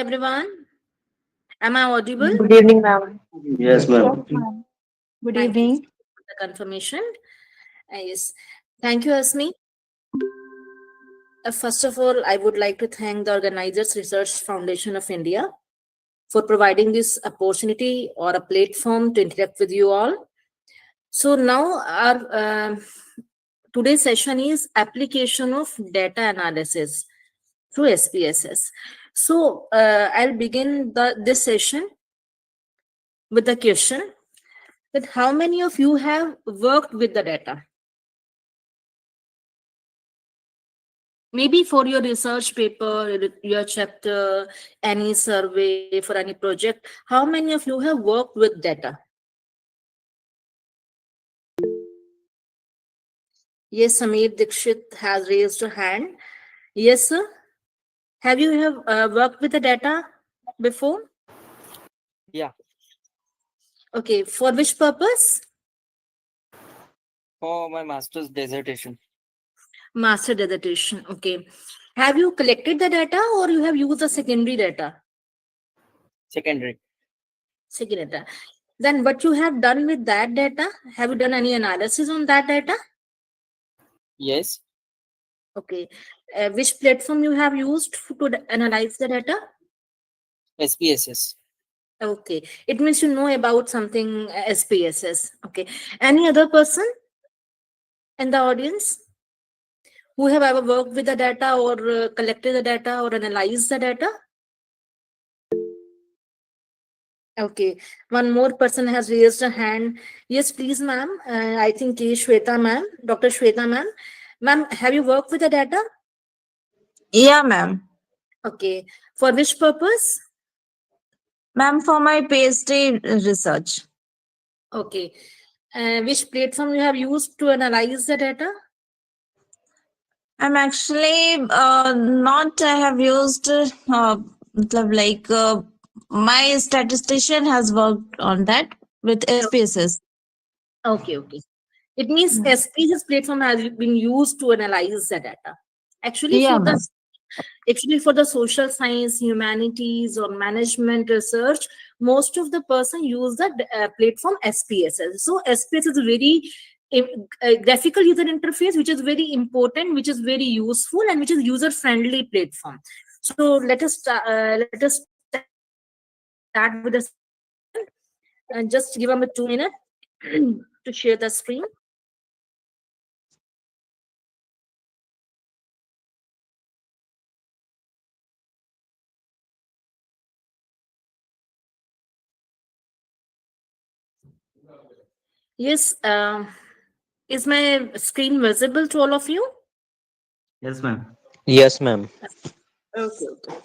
everyone. Am I audible? Good evening, ma'am. Yes, ma'am. Yes, ma'am. Good Thank you evening. for the confirmation. Yes. Thank you, Asmi. First of all, I would like to thank the Organizers Research Foundation of India for providing this opportunity or a platform to interact with you all. So now our today's session is application of data analysis through SPSS. So I'll begin this session with the question that how many of you have worked with the data? Maybe for your research paper, your chapter, any survey, for any project, how many of you have worked with data? Yes, Samir Dikshit has raised a hand. Yes, sir. Have you worked with the data before? Yeah, Okay, for which purpose? for my master's dissertation. Master dissertation. Okay. Have you collected the data or you have used the secondary data? Secondary. Secondary data. Then what you have done with that data? Have you done any analysis on that data? Yes, Okay. Which platform you have used to analyze the data? SPSS. Okay. It means you know about something SPSS. Okay. Any other person in the audience who have ever worked with the data or collected the data or analyzed the data? Okay. One more person has raised a hand. Yes, please, ma'am. I think Shweta, ma'am. Dr. Shweta, ma'am. Ma'am, have you worked with the data? Yeah, ma'am. Okay. For which purpose? Ma'am, for my PhD research. Okay. Which platform you have used to analyze the data? I'm actually not, I have used, like, my statistician has worked on that with SPSS. Okay, okay. It means Yeah, SPSS platform has been used to analyze the data. Actually, yeah, for ma'am. the social science, humanities, or management research, most of the person use the platform SPSS. So SPSS is very graphical user interface, which is very important, which is very useful, and which is user friendly platform. So let us start with the session. Just give me 2 minutes to share the screen. Yes, is my screen visible to all of you? Yes, ma'am. Yes, ma'am. Okay, okay.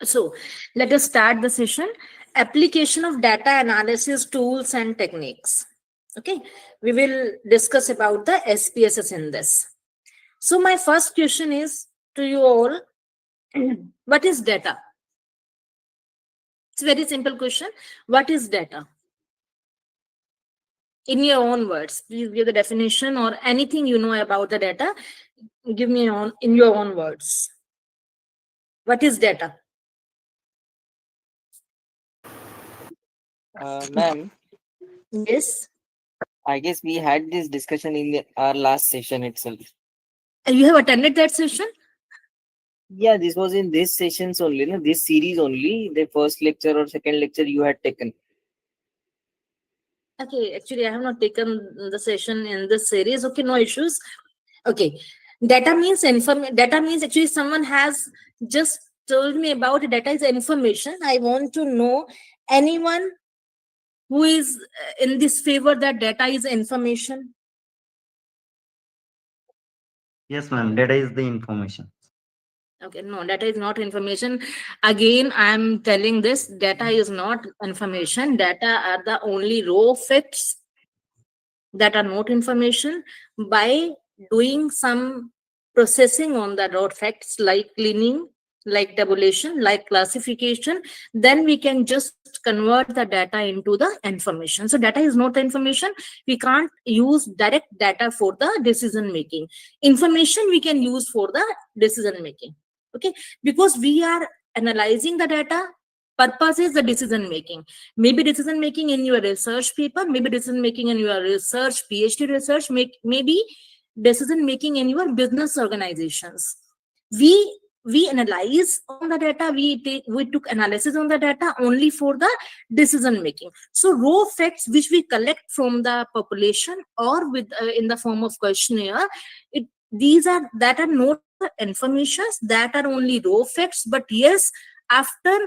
So let us start the session. Application of data analysis tools and techniques. Okay, we will discuss about the SPSS in this. So my first question is to you all, what is data? It's a very simple question. What is data? In your own words, please give the definition or anything you know about the data. Give me in your own words. What is data? Ma'am, Yes. I guess we had this discussion in our last session itself. You have attended that session? Yeah, this was in this sessions only, no? This series only. The first lecture or second lecture you had taken. Okay, actually, I have not taken the session in this series. Okay, no issues. Okay, data means Data means actually someone has just told me about data is information. I want to know anyone who is in this favor that data is information. Yes, ma'am. Data is the information. Okay, no, data is not information. Again, I'm telling this data is not information. Data are the only raw facts that are not information. By doing some processing on the raw facts like cleaning, like tabulation, like classification, then we can just convert the data into the information. So data is not the information. We can't use direct data for the decision making. Information we can use for the decision making. Okay, because we are analyzing the data. Purpose is the decision making. Maybe decision making in your research paper, maybe decision making in your research, PhD research, maybe decision making in your business organizations. We analyze on the data, we took analysis on the data only for the decision making. So raw facts which we collect from the population or with in the form of questionnaire, these are that are not informations, that are only raw facts. But yes, after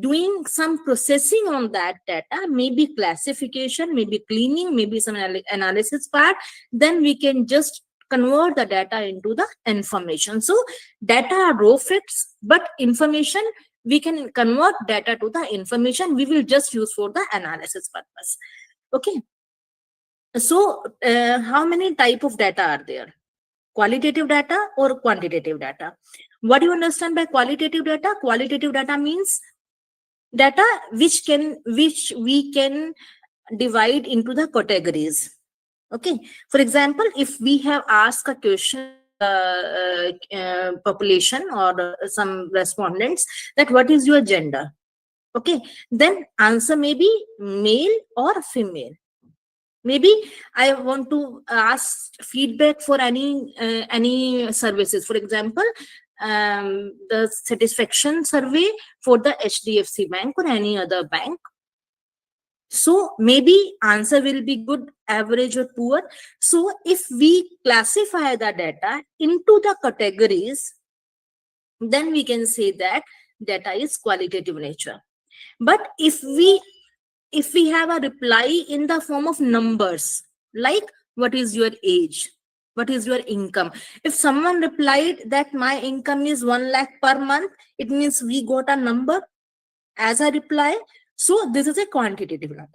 doing some processing on that data, maybe classification, maybe cleaning, maybe some analysis part, then we can just convert the data into the information. So data are raw facts, but information, we can convert data to the information we will just use for the analysis purpose. Okay, so how many type of data are there? Qualitative data or quantitative data? What do you understand by qualitative data? Qualitative data means data which we can divide into the categories. Okay, for example, if we have asked a question population or some respondents that what is your gender, okay, then answer may be male or female. Maybe I want to ask feedback for any services. For example, the satisfaction survey for the HDFC Bank or any other bank. So maybe answer will be good, average, or poor. So if we classify the data into the categories, then we can say that data is qualitative nature. But if we have a reply in the form of numbers, like what is your age, what is your income, if someone replied that my income is 1 lakh per month, it means we got a number as a reply. So this is a quantitative number.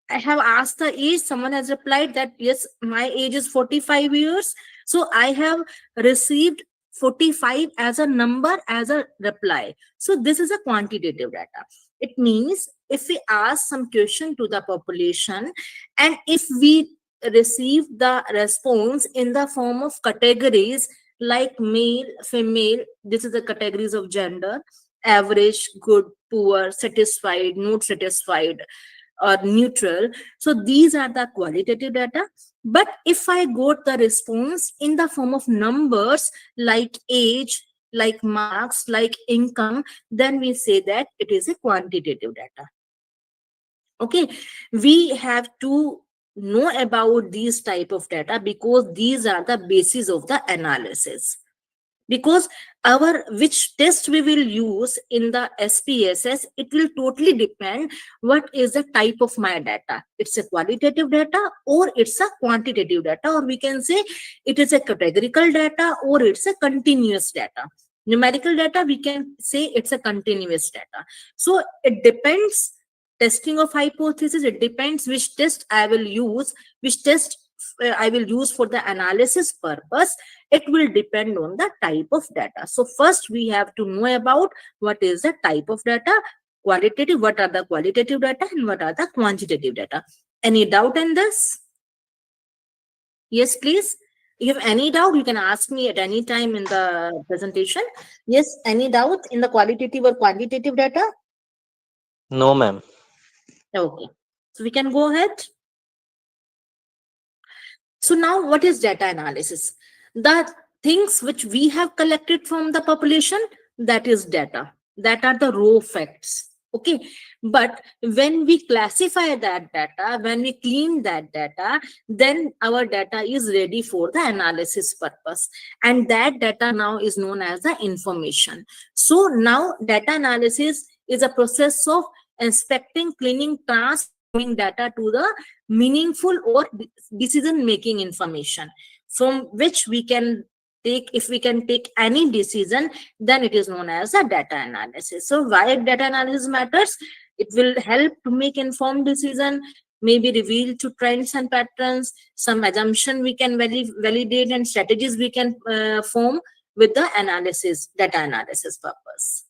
I have asked the age, someone has replied that yes, my age is 45 years. So I have received 45 as a number, as a reply. So this is a quantitative data. It means if we ask some question to the population, and if we receive the response in the form of categories like male, female, this is the categories of gender, average, good, poor, satisfied, not satisfied, or neutral. So these are the qualitative data. But if I got the response in the form of numbers like age, like marks, like income, then we say that it is a quantitative data. Okay, we have to know about these type of data because these are the basis of the analysis. Because our which test we will use in the SPSS, it will totally depend what is the type of my data. It's a qualitative data or it's a quantitative data, or we can say it is a categorical data or it's a continuous data. Numerical data, we can say it's a continuous data. So it depends, testing of hypothesis, it depends which test I will use, which test I will use for the analysis purpose. It will depend on the type of data. So first we have to know about what is the type of data, qualitative, what are the qualitative data and what are the quantitative data. Any doubt in this? Yes, please. If you have any doubt, you can ask me at any time in the presentation. Yes, any doubt in the qualitative or quantitative data? No, ma'am. Okay, so we can go ahead. So now what is data analysis? The things which we have collected from the population, that is data. That are the raw facts. Okay, but when we classify that data, when we clean that data, then our data is ready for the analysis purpose. And that data now is known as the information. So now data analysis is a process of inspecting, cleaning, transforming data to the meaningful or decision making information from which we can take, if we can take any decision, then it is known as a data analysis. So why data analysis matters? It will help to make informed decision, maybe reveal to trends and patterns, some assumption we can validate, and strategies we can form with the analysis, data analysis purpose.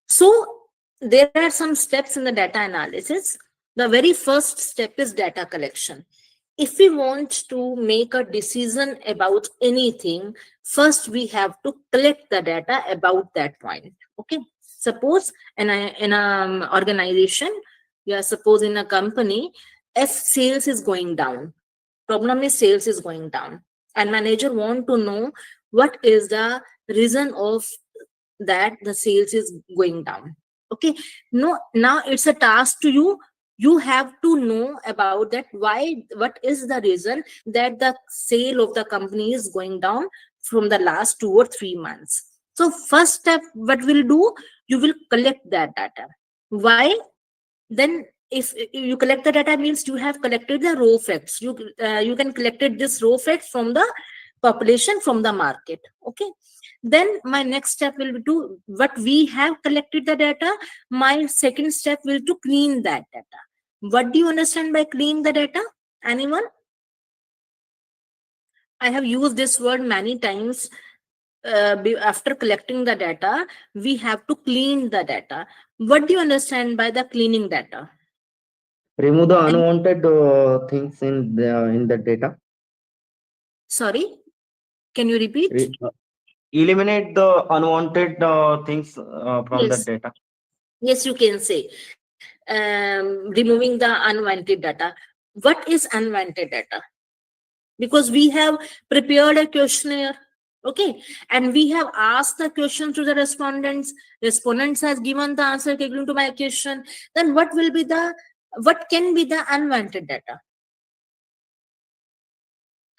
So there are some steps in the data analysis. The very first step is data collection. if we want to make a decision about anything, first we have to collect the data about that point. Okay. Suppose in a organization, yeah, suppose in a company, if sales is going down, problem is sales is going down, and manager want to know what is the reason of that the sales is going down. Okay. No, now it's a task to you. You have to know about that, why, what is the reason that the sale of the company is going down from the last 2 or 3 months. So first step, what will do, you will collect that data. Why? Then if you collect the data, means you have collected the raw facts. You can collected this raw facts from the population, from the market. Okay. Then my next step will be to, what we have collected the data, my second step will to clean that data. What do you understand by clean the data? Anyone? I have used this word many times. After collecting the data, we have to clean the data. What do you understand by the cleaning data? Remove the And- unwanted things in the data. Sorry, can you repeat? Eliminate the unwanted things from the Yes, data. yes, you can say removing the unwanted data. What is unwanted data? Because we have prepared a questionnaire, okay, and we have asked the question to the respondents has given the answer according to my question. Then what can be the unwanted data?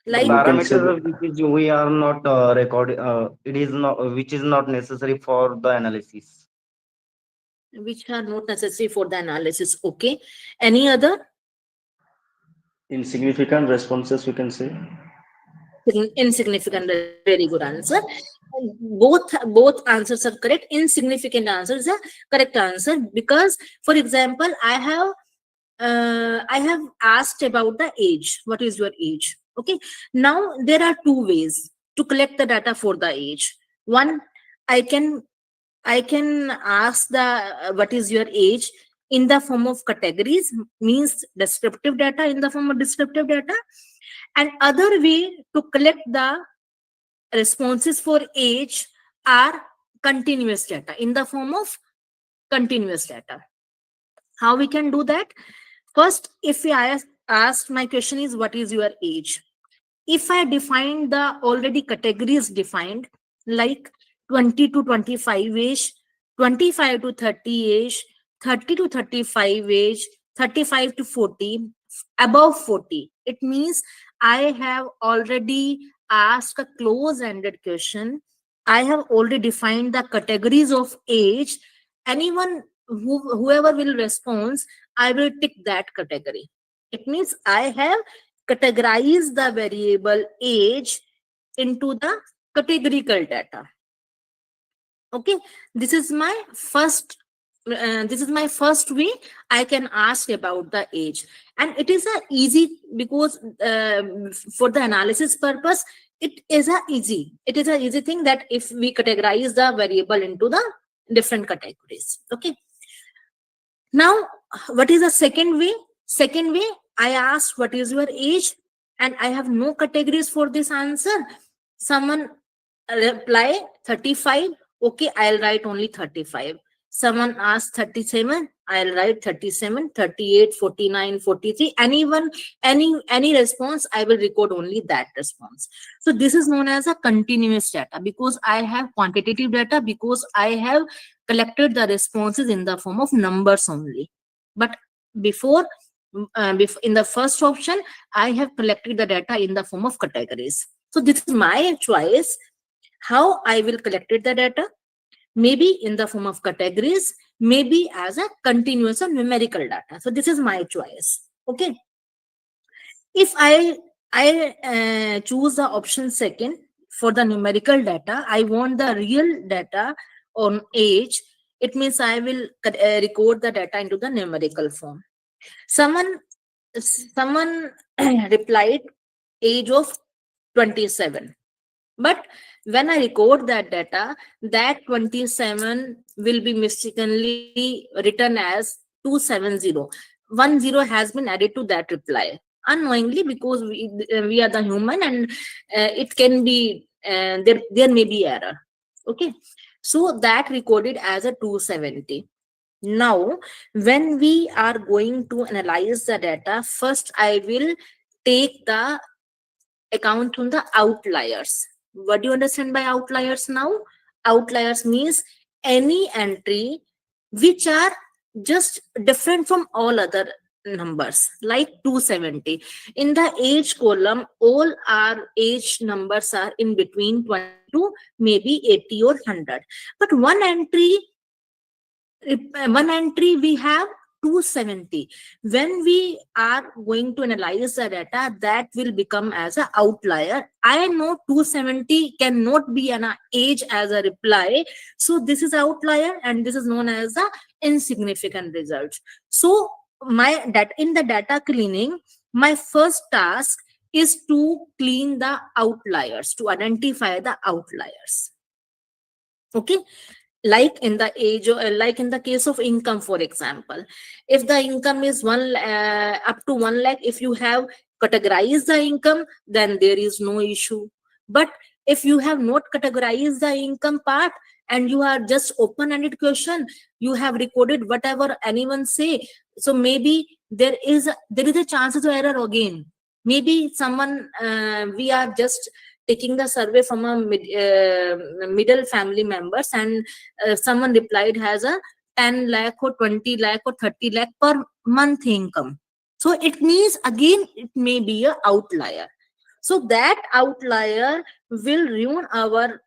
The Like, You can say parameters which is we are not recording. It is not which is not necessary for the analysis. which are not necessary for the analysis. Okay. Any other? insignificant responses, we can say. Insignificant. Very good answer. Both answers are correct. Insignificant answer is a correct answer, because for example, I have asked about the age. What is your age? Okay. Now there are two ways to collect the data for the age. One, I can ask the what is your age in the form of categories, means descriptive data in the form of descriptive data. And other way to collect the responses for age are continuous data in the form of continuous data. How we can do that? First, if we ask, my question is, what is your age? If I define the already categories defined, like 20 to 25 age, 25 to 30 age, 30 to 35 age, 35 to 40, above 40, it means I have already asked a close-ended question. I have already defined the categories of age. Anyone whoever will respond, I will tick that category. It means I have categorize the variable age into the categorical data. Okay, this is my first way I can ask about the age, and it is a easy, because for the analysis purpose it is a easy thing, that if we categorize the variable into the different categories. Okay. Now, what is the second way? Second way, I ask what is your age, and I have no categories for this answer. Someone reply 35. Okay, I'll write only 35. Someone asks 37. I'll write 37, 38, 49, 43. Anyone, any response, I will record only that response. So this is known as a continuous data, because I have quantitative data, because I have collected the responses in the form of numbers only. But before in the first option, I have collected the data in the form of categories. So this is my choice how I will collected the data, maybe in the form of categories, maybe as a continuous or numerical data. So this is my choice. Okay. If I choose the option second for the numerical data, I want the real data on age. It means I will record the data into the numerical form. Someone replied age of 27, but when I record that data, that 27 will be mistakenly written as 270. 10 has been added to that reply. unknowingly, because we are the human, and it can be there may be error. Okay, so that recorded as a 270. Now, when we are going to analyze the data, first I will take the account on the outliers. What do you understand by outliers now? Outliers means any entry which are just different from all other numbers, like 270. In the age column, all our age numbers are in between 20 to maybe 80 or 100. But one entry we have 270. When we are going to analyze the data, that will become as an outlier. I know 270 cannot be an age as a reply, so this is outlier, and this is known as the insignificant result. So in the data cleaning, my first task is to clean the outliers, to identify the outliers. Okay, like in the age, like in the case of income, for example, if the income is up to 1 lakh, if you have categorized the income, then there is no issue. But if you have not categorized the income part, and you are just open-ended question, you have recorded whatever anyone say, so maybe there is a chance of error again. Maybe someone, we are just taking the survey from a middle family members, and someone replied has a 10 lakh or 20 lakh or 30 lakh per month income. So it means again it may be a outlier. So that outlier will ruin our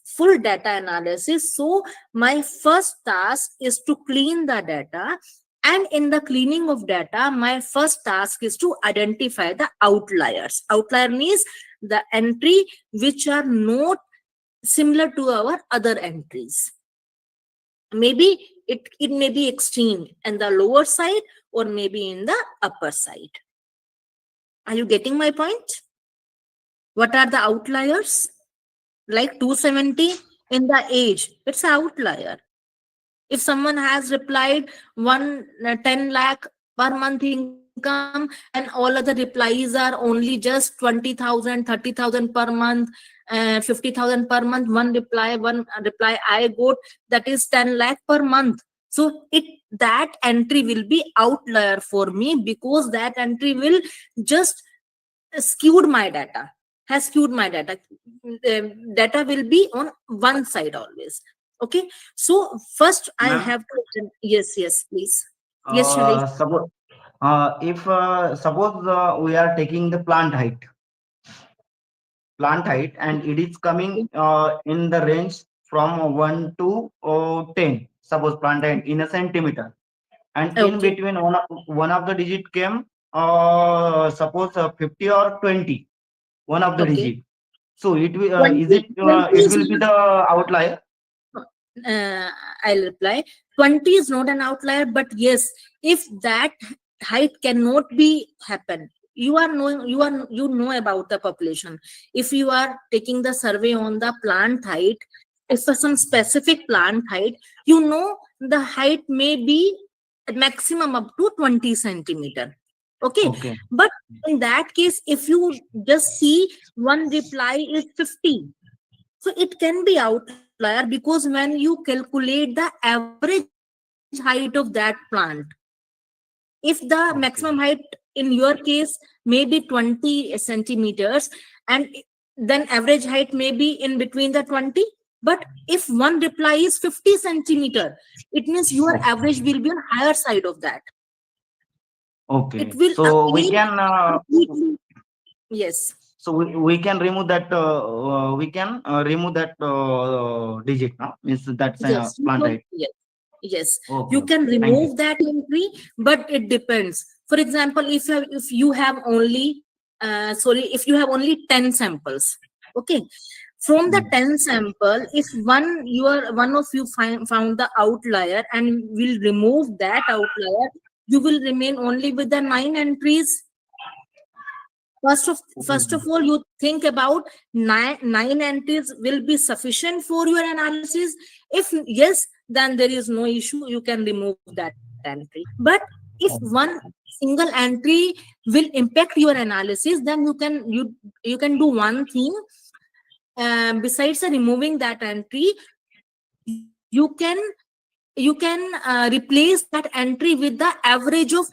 full data analysis. So my first task is to clean the data, and in the cleaning of data, my first task is to identify the outliers. Outlier means the entry which are not similar to our other entries. Maybe it may be extreme in the lower side, or maybe in the upper side. Are you getting my point? What are the outliers? Like 270 in the age, it's an outlier. If someone has replied 10 lakh per month income, and all other replies are only just 20,000, 30,000 per month, 50,000 per month, one reply I got, that is 10 lakh per month. So that entry will be outlier for me, because that entry will just skewed my data, has skewed my data. Data will be on one side always. Okay, so first I Ma'am, have to, yes, please. Yes, Shailesh. suppose if suppose we are taking the plant height, and it is coming in the range from 1 to 10, suppose plant height in a centimeter, and in Okay, between one of the digit came suppose 50 or 20, one of the okay. digit. So it will is 20, it 20 it is will be not, the outlier? uh, I'll reply. 20 is not an outlier, but yes, if that height cannot be happen, you know about the population. If you are taking the survey on the plant height, if for some specific plant height, the height may be at maximum up to 20 centimeter. Okay, Okay. but in that case, if you just see one reply is 50, so it can be outlier, because when you calculate the average height of that plant, if the maximum height Okay. in your case may be 20 centimeters, and then average height may be in between the 20, but if one reply is 50 centimeter, it means your average will be on higher side of that. It Okay. will So we again can completely, yes, we can remove that remove that digit now, means that's yes, plant height. yes, Okay, you okay. can Thank you. remove that entry, but it depends. For example, if you have only if you have only 10 samples, okay, from the Mm. 10 sample, if one of you found the outlier and will remove that outlier, you will remain only with the 9 entries. First of all, you think about nine entries will be sufficient for your analysis. If yes, then there is no issue. You can remove that entry. But if one single entry will impact your analysis, then you can do one thing. Besides removing that entry, you can replace that entry with the average of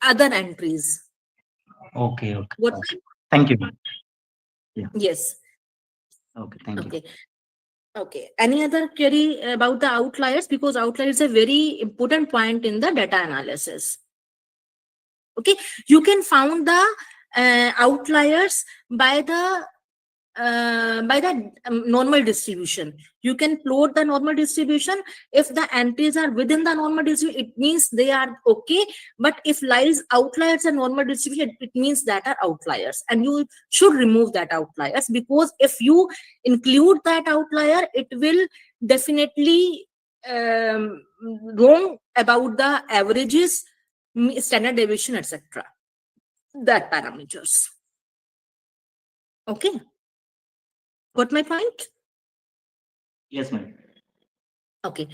other entries. Okay, okay. What? Thank you, ma'am. Yes. Okay, thank you. Okay. Okay. Any other query about the outliers? Because outliers is a very important point in the data analysis. Okay. You can found the outliers by the normal distribution. You can plot the normal distribution. If the entries are within the normal distribution, it means they are okay. But if lies outliers and normal distribution, it means that are outliers, and you should remove that outliers, because if you include that outlier, it will definitely wrong about the averages, standard deviation, etc. That parameters. Okay. Got my point? Yes, ma'am. Okay.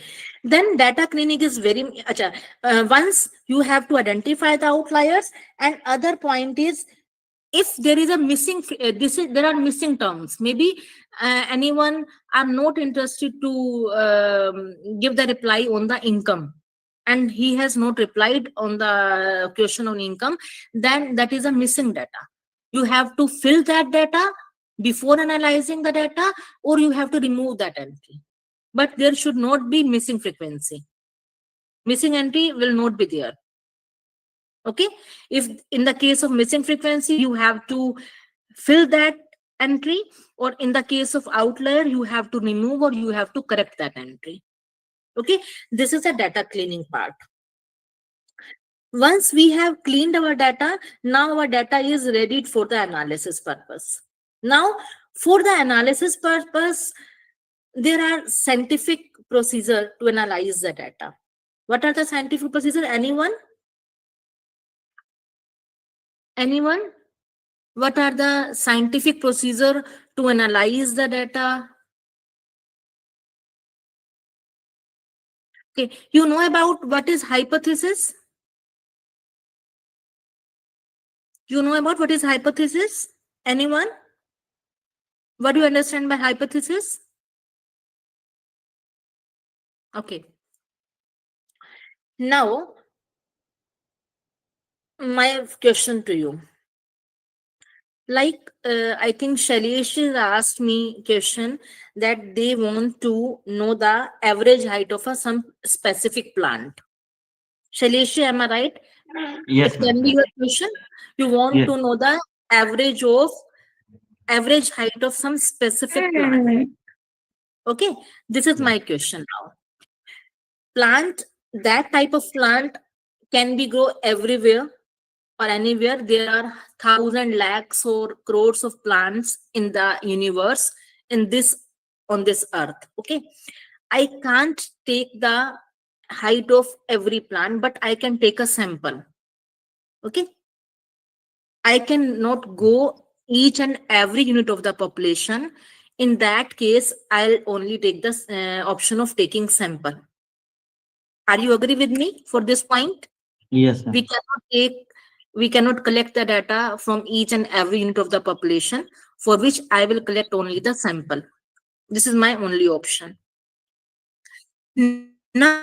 Then data cleaning is very once you have to identify the outliers, and other point is, if there is a missing there are missing terms, maybe anyone are not interested to give the reply on the income, and he has not replied on the question on income, then that is a missing data. You have to fill that data before analyzing the data, or you have to remove that entry. But there should not be missing frequency. Missing entry will not be there. Okay. If in the case of missing frequency, you have to fill that entry, or in the case of outlier, you have to remove or you have to correct that entry. Okay. This is a data cleaning part. Once we have cleaned our data, now our data is ready for the analysis purpose. Now, for the analysis purpose, there are scientific procedure to analyze the data. What are the scientific procedure? Anyone? Anyone? What are the scientific procedure to analyze the data? Okay, you know about what is hypothesis? You know about what is hypothesis? Anyone? What do you understand by hypothesis? Okay. Now, my question to you. Like, I think Shailesh has asked me question that they want to know the average height of some specific plant. Shailesh, am I right? Yes, It can be ma'am. your question. You want Yes. to know the average height of some specific plant. Okay, this is my question now. Plant, that type of plant can be grow everywhere or anywhere. There are thousand lakhs or crores of plants in the universe, in this, on this earth. Okay, I can't take the height of every plant, but I can take a sample. Okay, I cannot go each and every unit of the population. In that case, I'll only take the option of taking sample. Are you agree with me for this point? Yes, ma'am. We cannot take, we cannot collect the data from each and every unit of the population, for which I will collect only the sample. This is my only option. Now,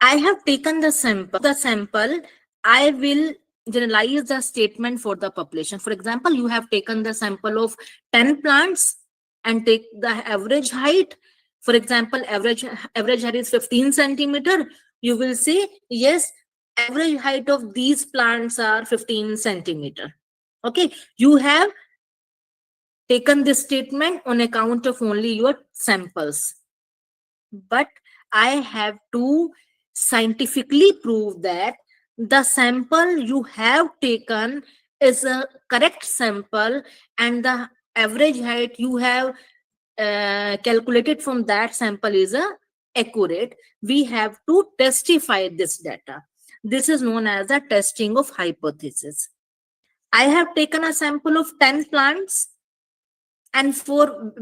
I have taken the sample. I will generalize the statement for the population. For example, you have taken the sample of 10 plants and take the average height. For example, average height is 15 centimeter. You will say, yes, average height of these plants are 15 centimeter. Okay, you have taken this statement on account of only your samples. But I have to scientifically prove that the sample you have taken is a correct sample, and the average height you have calculated from that sample is accurate. We have to testify this data. This is known as the testing of hypothesis. I have taken a sample of 10 plants, and for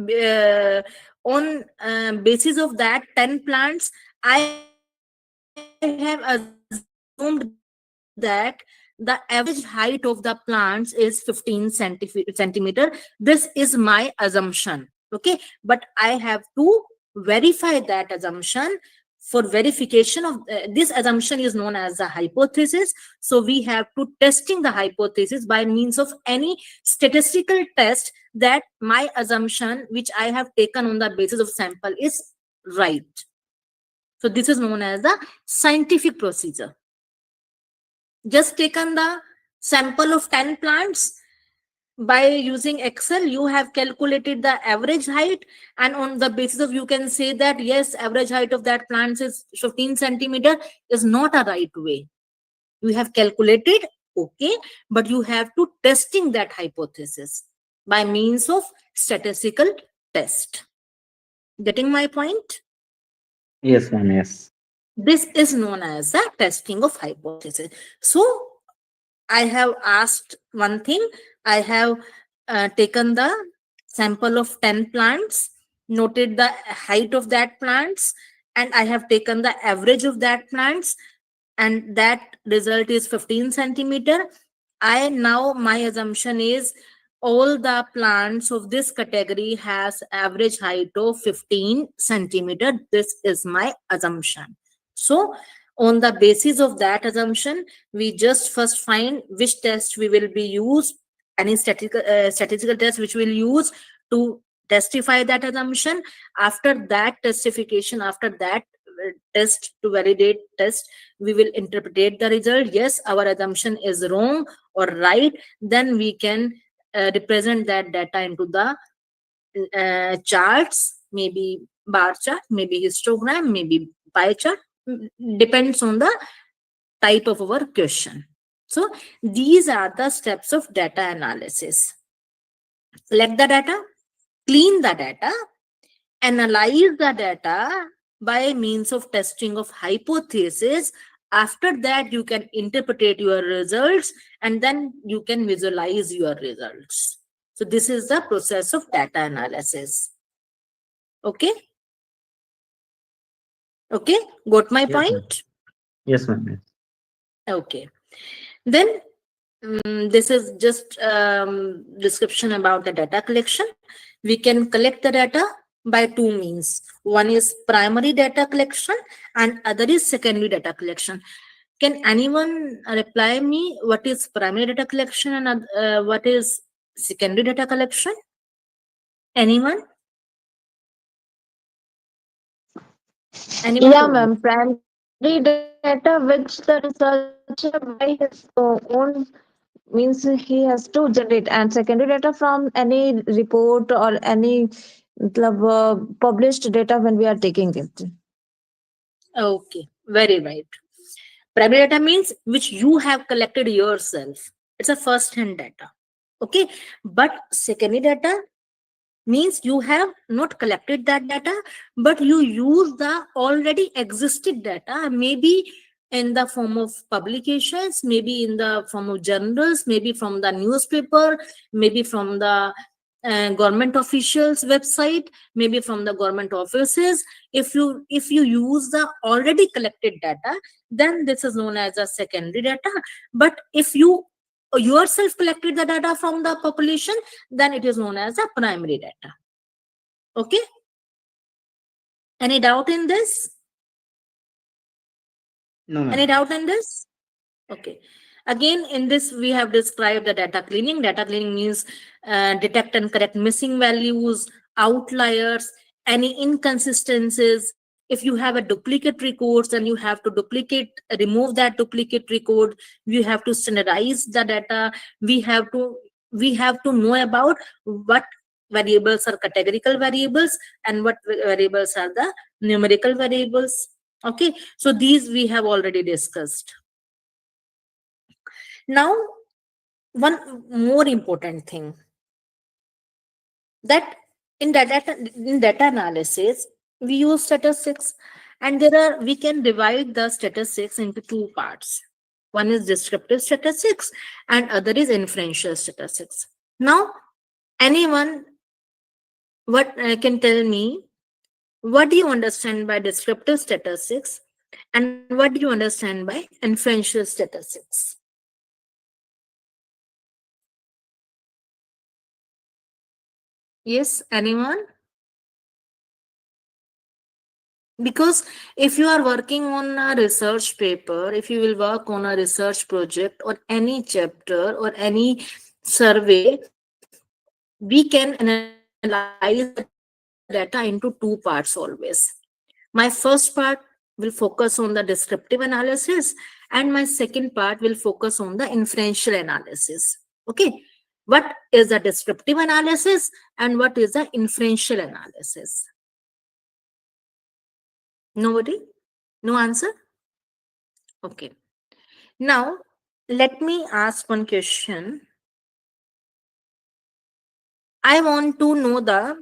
on basis of that 10 plants, I have have assumed that the average height of the plants is 15 centimeter. This is my assumption. Okay, but I have to verify that assumption. For verification of this assumption is known as the hypothesis. So we have to testing the hypothesis by means of any statistical test that my assumption which I have taken on the basis of sample is right. So this is known as the scientific procedure. Just taken the sample of 10 plants, by using Excel you have calculated the average height, and on the basis of you can say that yes, average height of that plants is 15 centimeter, is not a right way. You have calculated, okay, but you have to testing that hypothesis by means of statistical test. Getting my point? Yes, ma'am. Yes. This is known as the testing of hypothesis. So I have asked one thing. I have taken the sample of 10 plants, noted the height of that plants, and I have taken the average of that plants, and that result is 15 centimeter. My assumption is all the plants of this category has average height of 15 centimeter. This is my assumption. So on the basis of that assumption, we just first find which test we will be used, any statistical test which we'll use to testify that assumption. After that testification, after that test to validate test, we will interpret the result. Yes, our assumption is wrong or right. Then we can represent that data into the charts, maybe bar chart, maybe histogram, maybe pie chart, depends on the type of our question. So these are the steps of data analysis. Select the data, clean the data, analyze the data by means of testing of hypothesis. After that, you can interpret your results and then you can visualize your results. So this is the process of data analysis. Okay. Okay. Got my Yes, ma'am. point? Yes, ma'am. Yes. Okay. Then this is just description about the data collection. We can collect the data by two means. One is primary data collection and other is secondary data collection. Can anyone reply me what is primary data collection and what is secondary data collection? Anyone? Anyone? Yeah, ma'am. Primary data which the researcher by his own means he has to generate, and secondary data from any report or any published data when we are taking it. Okay, very right. Primary data means which you have collected yourself. It's a first-hand data. Okay, but secondary data means you have not collected that data, but you use the already existed data, maybe in the form of publications, maybe in the form of journals, maybe from the newspaper, maybe from the government officials website, maybe from the government offices. If you use the already collected data, then this is known as a secondary data. But if you yourself collected the data from the population, then it is known as a primary data. Okay, any doubt in this? No, Any ma'am. doubt in this? Okay. Again, in this, we have described the data cleaning. Data cleaning means detect and correct missing values, outliers, any inconsistencies. If you have a duplicate records, then you have to remove that duplicate record. You have to standardize the data. We have to know about what variables are categorical variables and what variables are the numerical variables. Okay, so these we have already discussed. Now, one more important thing, that in data analysis we use statistics, and we can divide the statistics into two parts. One is descriptive statistics and other is inferential statistics. Now, anyone what can tell me what do you understand by descriptive statistics And what do you understand by inferential statistics? Yes, anyone? Because if you are working on a research paper, if you will work on a research project or any chapter or any survey, we can analyze the data into two parts always. My first part will focus on the descriptive analysis, and my second part will focus on the inferential analysis. Okay, what is the descriptive analysis and what is the inferential analysis? Nobody? No answer? Okay. Now, let me ask one question. I want to know the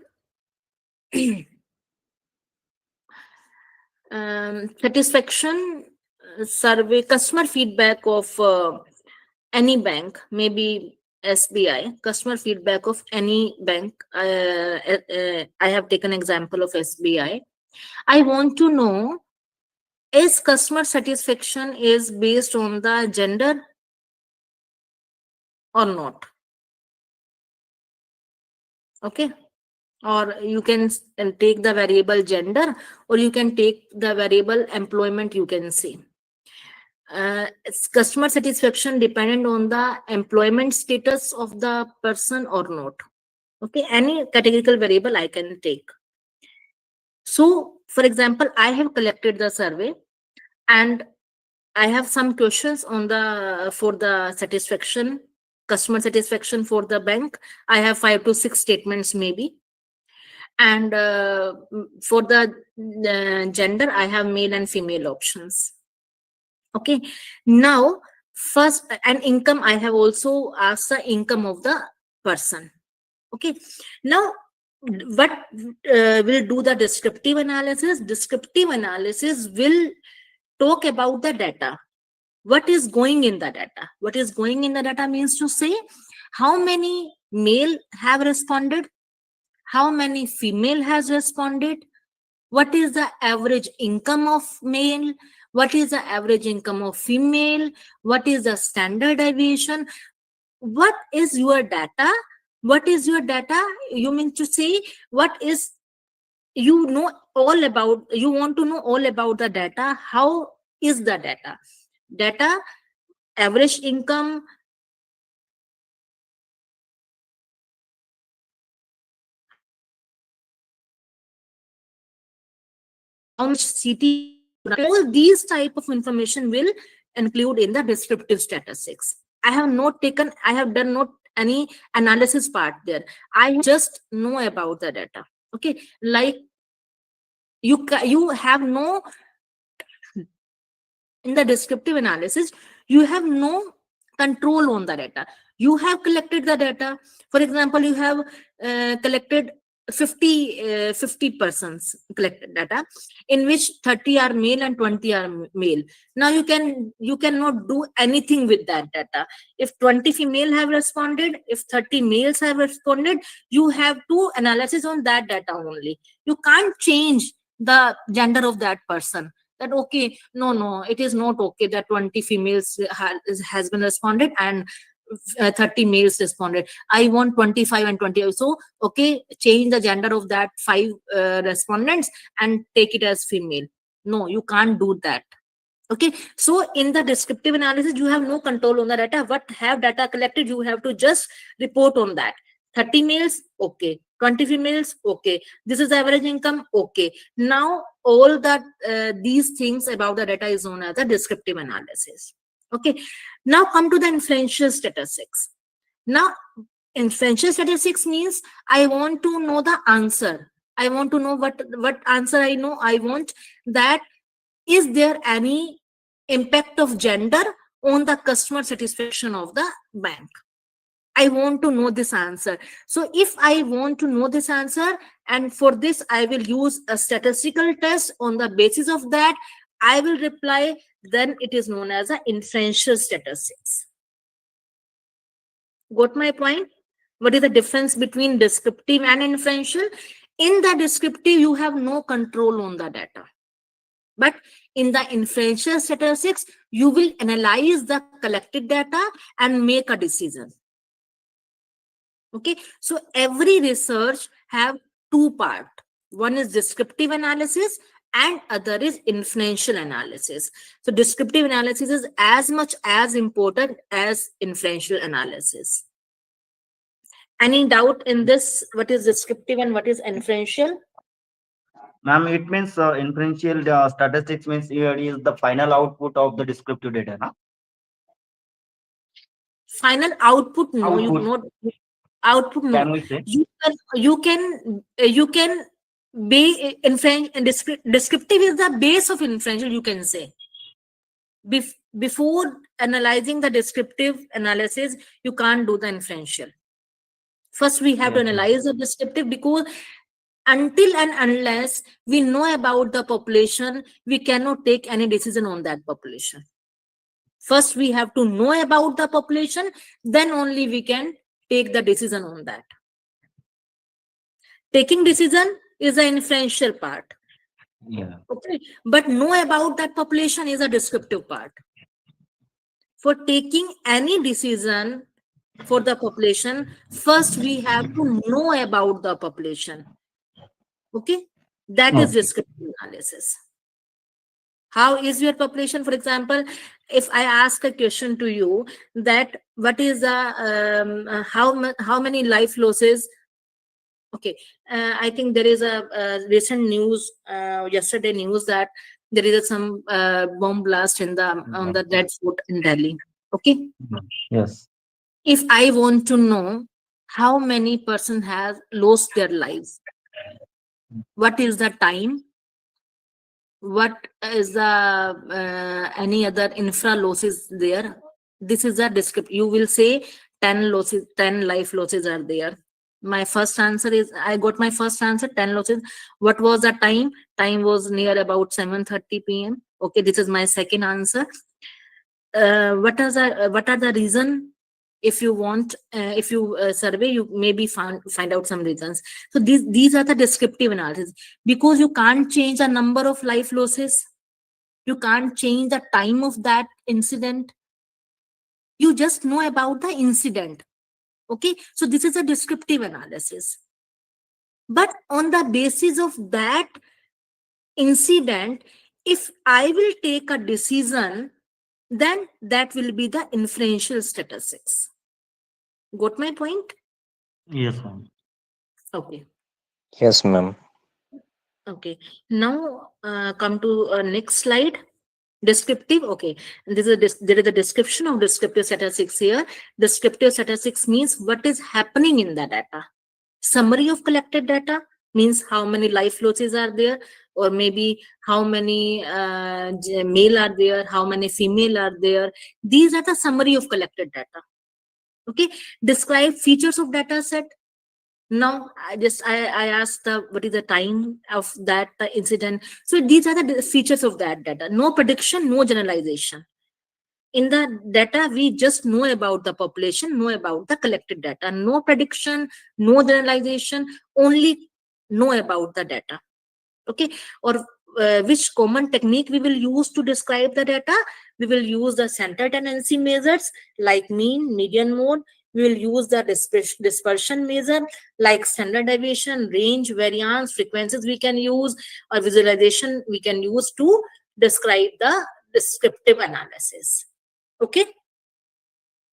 satisfaction survey, customer feedback of any bank, maybe SBI, customer feedback of any bank. I have taken example of SBI. I want to know, is customer satisfaction is based on the gender or not? Okay, or you can take the variable gender, or you can take the variable employment, you can see. It's customer satisfaction dependent on the employment status of the person or not. Okay, any categorical variable I can take. So, for example, I have collected the survey and I have some questions on the for the satisfaction, customer satisfaction for the bank. I have 5 to 6 statements maybe. And for the gender, I have male and female options. Okay, now first, and income, I have also asked the income of the person. Okay, now what will do the descriptive analysis? Descriptive analysis will talk about the data. What is going in the data? What is going in the data means to say how many male have responded, how many female has responded, what is the average income of male, what is the average income of female, what is the standard deviation, what is your data, what is your data, you mean to say what is, you know all about, you want to know all about the data, how is the data, average income, how much city, all these type of information will include in the descriptive statistics. I have not taken, I have done not any analysis part there. I just know about the data. Okay, like you have no, in the descriptive analysis, you have no control on the data. You have collected the data. For example, you have collected 50 persons collected data, in which 30 are male and 20 are male. Now you cannot do anything with that data. If 20 female have responded, if 30 males have responded, you have to analysis on that data only. You can't change the gender of that person, that okay, no, it is not okay that 20 females has been responded and 30 males responded. I want 25 and 20. So okay, change the gender of that 5 respondents and take it as female. No, you can't do that. Okay, so in the descriptive analysis, you have no control on the data. What have data collected, you have to just report on that. 30 males, okay. 20 females, okay. This is average income, okay. Now all that these things about the data is known as the descriptive analysis. Okay, now come to the inferential statistics. Now inferential statistics means I want to know the answer. I want to know what answer I know. I want that, is there any impact of gender on the customer satisfaction of the bank? I want to know this answer. So if I want to know this answer, and for this I will use a statistical test, on the basis of that I will reply, then it is known as a inferential statistics. Got my point? What is the difference between descriptive and inferential? In the descriptive, you have no control on the data. But In the inferential statistics, you will analyze the collected data and make a decision. Okay, so every research have two parts. One is descriptive analysis and other is inferential analysis. So descriptive analysis is as much as important as inferential analysis. Any doubt in this? What is descriptive and what is inferential? Ma'am, it means inferential statistics means here is the final output of the descriptive data, na? Final output, no, you Output. not output, no. Can we say? You can be descriptive is the base of inferential, you can say. Before analyzing the descriptive analysis, you can't do the inferential. First, we have to Yes, ma'am. analyze the descriptive, because until and unless we know about the population, we cannot take any decision on that population. First, we have to know about the population, then only we can take the decision on that. Taking decision is the inferential part. Yeah. Okay, but know about that population is a descriptive part. For taking any decision for the population, first we have to know about the population. Okay, that is Okay. descriptive analysis. How is your population? For example, if I ask a question to you that what is the how many life losses? Okay, I think there is a recent news, yesterday news, that there is some bomb blast in the on the Red Fort in Delhi. Okay, Yes. if I want to know how many person has lost their lives, what is the time? What is the any other infra losses there? This is a description. You will say 10 losses, 10 life losses are there. My first answer is, I got my first answer, 10 losses. What was the time? Time was near about 7:30 p.m. Okay, this is my second answer. What are the reason? If you want, if you survey, you maybe find out some reasons. So these are the descriptive analysis, because you can't change the number of life losses, you can't change the time of that incident, you just know about the incident. Okay, so this is a descriptive analysis. But on the basis of that incident, if I will take a decision, then that will be the inferential statistics. Got my point? Yes, ma'am. Okay. Yes, ma'am. Okay. Now come to next slide. Descriptive. Okay. And this is there is a description of descriptive statistics here. Descriptive statistics means what is happening in the data. Summary of collected data means how many life losses are there, or maybe how many male are there, how many female are there. These are the summary of collected data. Okay. Describe features of data set. Now I asked what is the time of that incident. So these are the features of that data. No prediction, no generalization. In the data, we just know about the population, know about the collected data. No prediction, no generalization, only know about the data. Okay, or which common technique we will use to describe the data? We will use the center tendency measures like mean, median, mode. We will use the dispersion measure like standard deviation, range, variance, frequencies we can use, or visualization we can use to describe the descriptive analysis. Okay,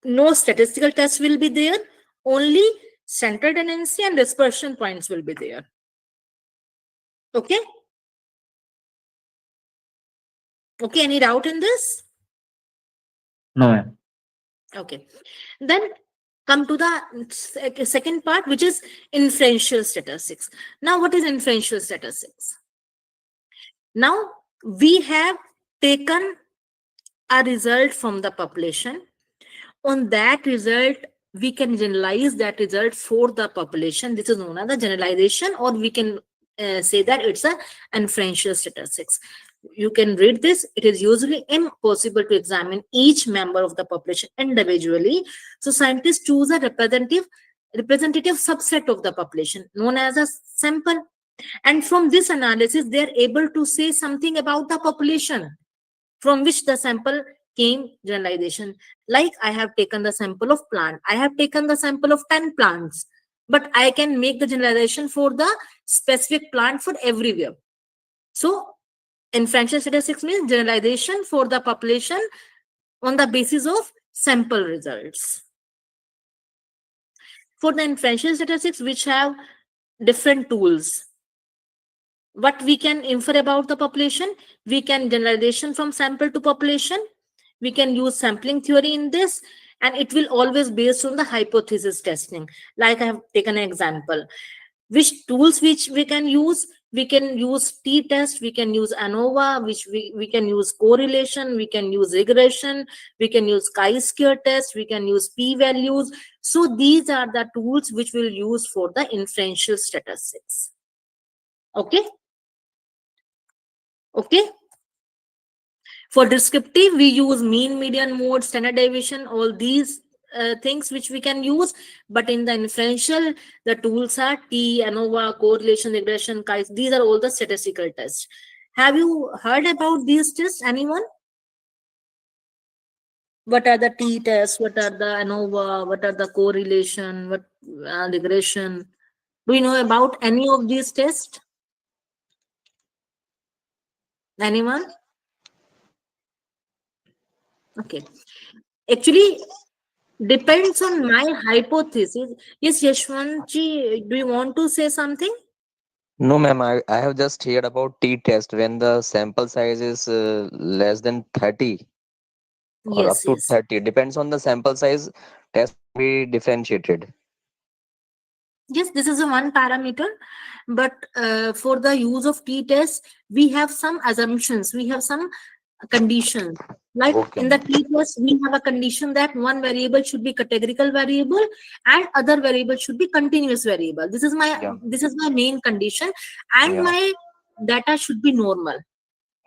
no statistical test will be there, only center tendency and dispersion points will be there. Okay. Okay, any doubt in this? No, ma'am. Okay, then come to the second part, which is inferential statistics. Now, what is inferential statistics? Now, we have taken a result from the population. On that result, we can generalize that result for the population. This is known as the generalization, or we can say that it's a inferential statistics. You can read this. It is usually impossible to examine each member of the population individually. So scientists choose a representative subset of the population known as a sample And from this analysis, they are able to say something about the population from which the sample came generalization. Like I have taken the sample of plant. I have taken the sample of 10 plants, but I can make the generalization for the specific plant for everywhere. So inferential statistics means generalization for the population on the basis of sample results. For the inferential statistics, which have different tools, what we can infer about the population, we can generalization from sample to population, we can use sampling theory in this, and it will always based on the hypothesis testing. Like I have taken an example, which tools which we can use, we can use t-test, we can use ANOVA, which we can use correlation, we can use regression, we can use chi-square test, we can use p-values. So these are the tools which we'll use for the inferential statistics. Okay. Okay. For descriptive, we use mean, median, mode, standard deviation, all these things which we can use. But in the inferential, the tools are T, ANOVA, correlation, regression, chi. These are all the statistical tests. Have you heard about these tests? Anyone? What are the T tests? What are the ANOVA? What are the correlation? What regression? Do you know about any of these tests? Anyone? Okay. Actually, depends on my hypothesis. Yes, Yashwantji, do you want to say something? No, ma'am. I have just heard about t-test when the sample size is less than 30 or up Yes, to yes. 30. Depends on the sample size, test can be differentiated. Yes, this is a one parameter. But for the use of t-test, we have some assumptions. We have some conditions. Like Okay, in the ma'am. t-test, we have a condition that one variable should be categorical variable and other variable should be continuous variable. This is Yeah, my main condition, and yeah, my data should be normal.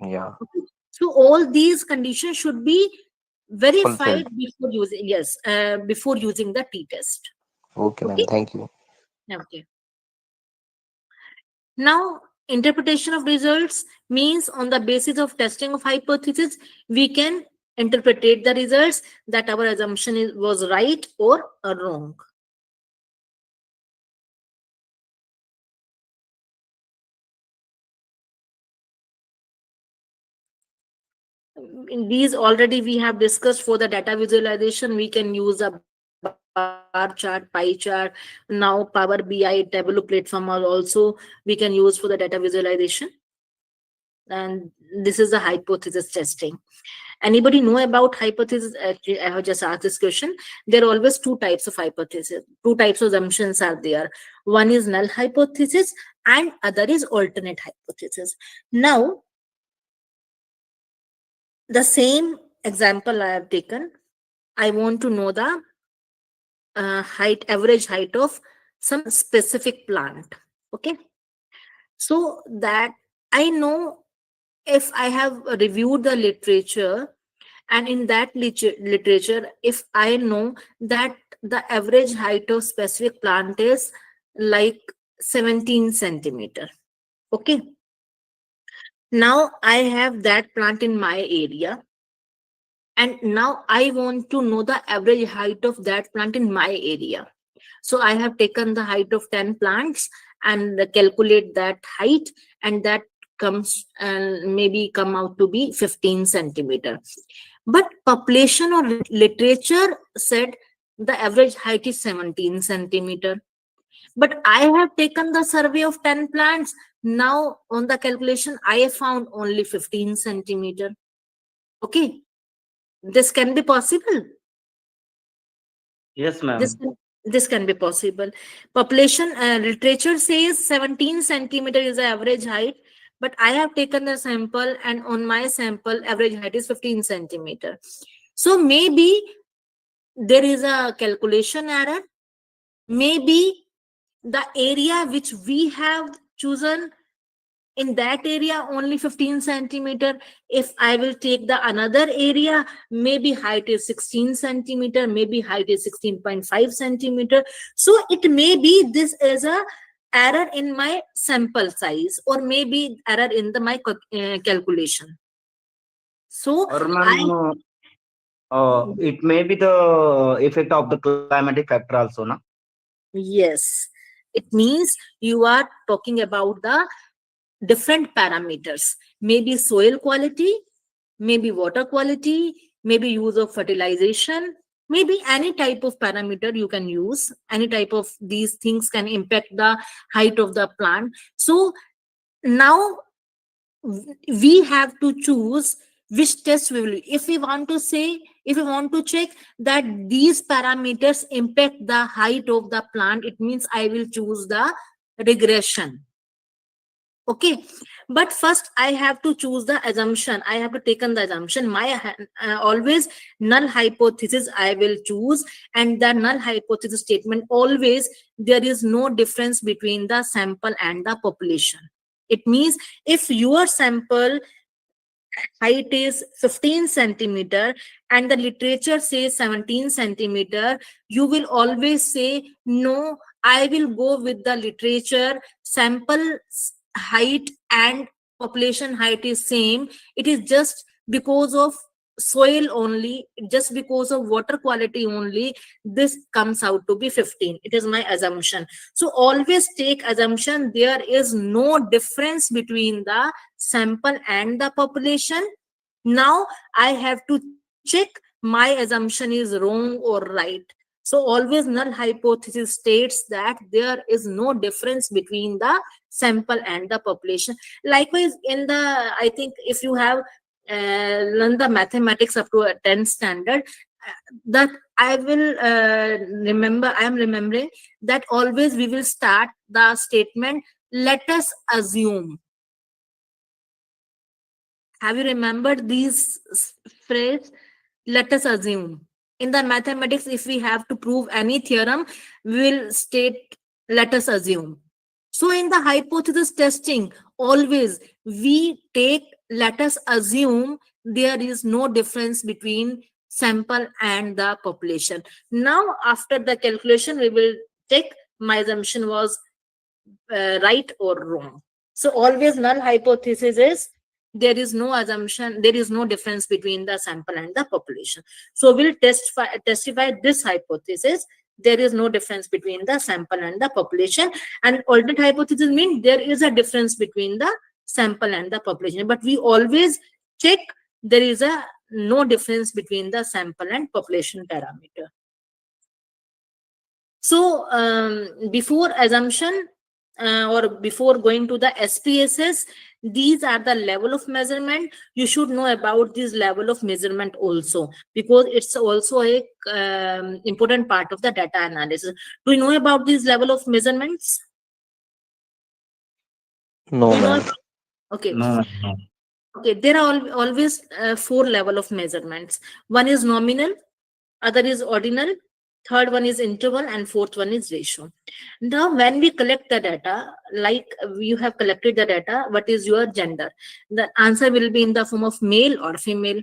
yeah. Okay. So all these conditions should be verified Fulfilled. before using, yes, before using the t-test. Okay, ma'am. Okay. Thank you. Okay. Now, interpretation of results means on the basis of testing of hypothesis, we can interpret the results that our assumption was right or wrong. In these already we have discussed. For the data visualization, we can use a bar chart, pie chart. Now Power BI, Tableau platform are also we can use for the data visualization. And this is the hypothesis testing. Anybody know about hypothesis? Actually, I have just asked this question. There are always two types of hypothesis. Two types of assumptions are there. One is null hypothesis and other is alternate hypothesis. Now, the same example I have taken, I want to know the average height of some specific plant. Okay. So that I know, if I have reviewed the literature, and in that literature, if I know that the average height of specific plant is like 17 centimeter. Okay. Now I have that plant in my area, and now I want to know the average height of that plant in my area. So I have taken the height of 10 plants and calculate that height, and that comes and maybe come out to be 15 centimeter. But population or literature said the average height is 17 centimeter. But I have taken the survey of 10 plants. Now on the calculation, I have found only 15 centimeter. Okay. This can be possible. Yes, This ma'am. can, this can be possible. Population literature says 17 centimeter is the average height, but I have taken the sample, and on my sample average height is 15 centimeter. So maybe there is a calculation error. Maybe the area which we have chosen, in that area only 15 centimeter. If I will take the another area, maybe height is 16 centimeter, maybe height is 16.5 centimeter. So it may be this is a error in my sample size, or maybe error in the my calculation. So Or I ma'am, it may be the effect of the climatic factor also, na? yes, it means you are talking about the different parameters, maybe soil quality, maybe water quality, maybe use of fertilization, maybe any type of parameter you can use. Any type of these things can impact the height of the plant. So now we have to choose which test we will. If we want to say, if we want to check that these parameters impact the height of the plant, it means I will choose the regression. Okay, but first I have to choose the assumption. I have to take on the assumption. My always null hypothesis I will choose, and the null hypothesis statement always there is no difference between the sample and the population. It means if your sample height is 15 centimeter and the literature says 17 centimeter, you will always say no, I will go with the literature. Sample height and population height is same. It is just because of soil only, just because of water quality only, this comes out to be 15. It is my assumption. So always take assumption there is no difference between the sample and the population. Now I have to check my assumption is wrong or right. So always null hypothesis states that there is no difference between the sample and the population. Likewise, in the, I think if you have learned the mathematics up to a 10 standard, that I will remember, I am remembering that always we will start the statement, let us assume. Have you remembered these phrase? Let us assume. In the mathematics, if we have to prove any theorem, we will state let us assume. So in the hypothesis testing, always we take let us assume there is no difference between sample and the population. Now after the calculation, we will check my assumption was right or wrong. So always null hypothesis is there is no assumption, there is no difference between the sample and the population. So we'll testify this hypothesis. There is no difference between the sample and the population. And alternate hypothesis means there is a difference between the sample and the population. But we always check there is a no difference between the sample and population parameter. So before assumption or before going to the SPSS, these are the level of measurement. You should know about this level of measurement also, because it's also a important part of the data analysis. Do you know about these level of measurements? No, Do you know ma'am. about, okay. No, no. Okay, there are always four level of measurements. One is nominal, other is ordinal, third one is interval, and fourth one is ratio. Now when we collect the data, like you have collected the data, what is your gender? The answer will be in the form of male or female.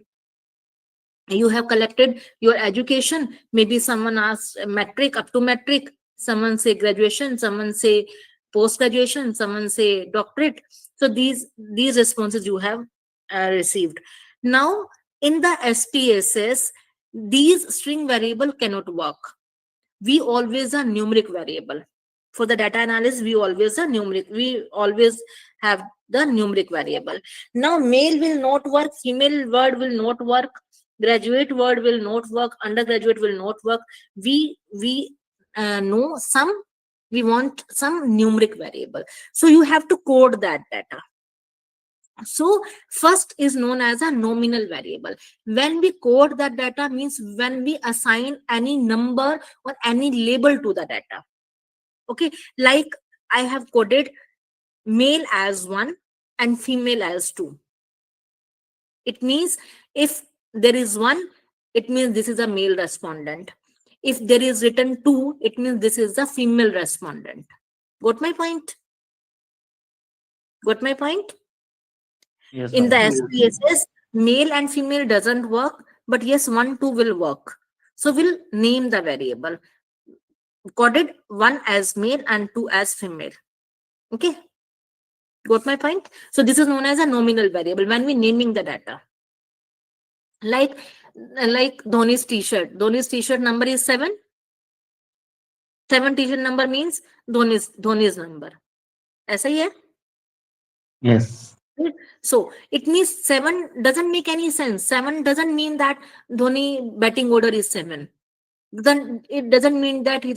You have collected your education, maybe someone asked metric, up to metric, someone say graduation, someone say post graduation, someone say doctorate. So these responses you have received. Now in the SPSS, these string variable cannot work. We always a numeric variable. For the data analysis, we always have the numeric variable. Now male will not work, female word will not work, graduate word will not work, undergraduate will not work. We know some, we want some numeric variable, so you have to code that data. So first is known as a nominal variable. When we code that data means when we assign any number or any label to the data. Okay, like I have coded male as 1 and female as 2. It means if there is 1, it means this is a male respondent. If there is written 2, it means this is the female respondent. Got my point? Got my point? Yes, In the ma'am. SPSS, male and female doesn't work, but yes, 1, 2 will work. So we'll name the variable. Coded 1 as male and 2 as female. Okay, got my point? So this is known as a nominal variable when we naming the data. Like Dhoni's t-shirt. Dhoni's t-shirt number is 7. 7 t-shirt number means Dhoni's number. ऐसा ही है? Yes. So it means 7 doesn't make any sense. 7 doesn't mean that Dhoni batting order is 7. Then it doesn't mean that he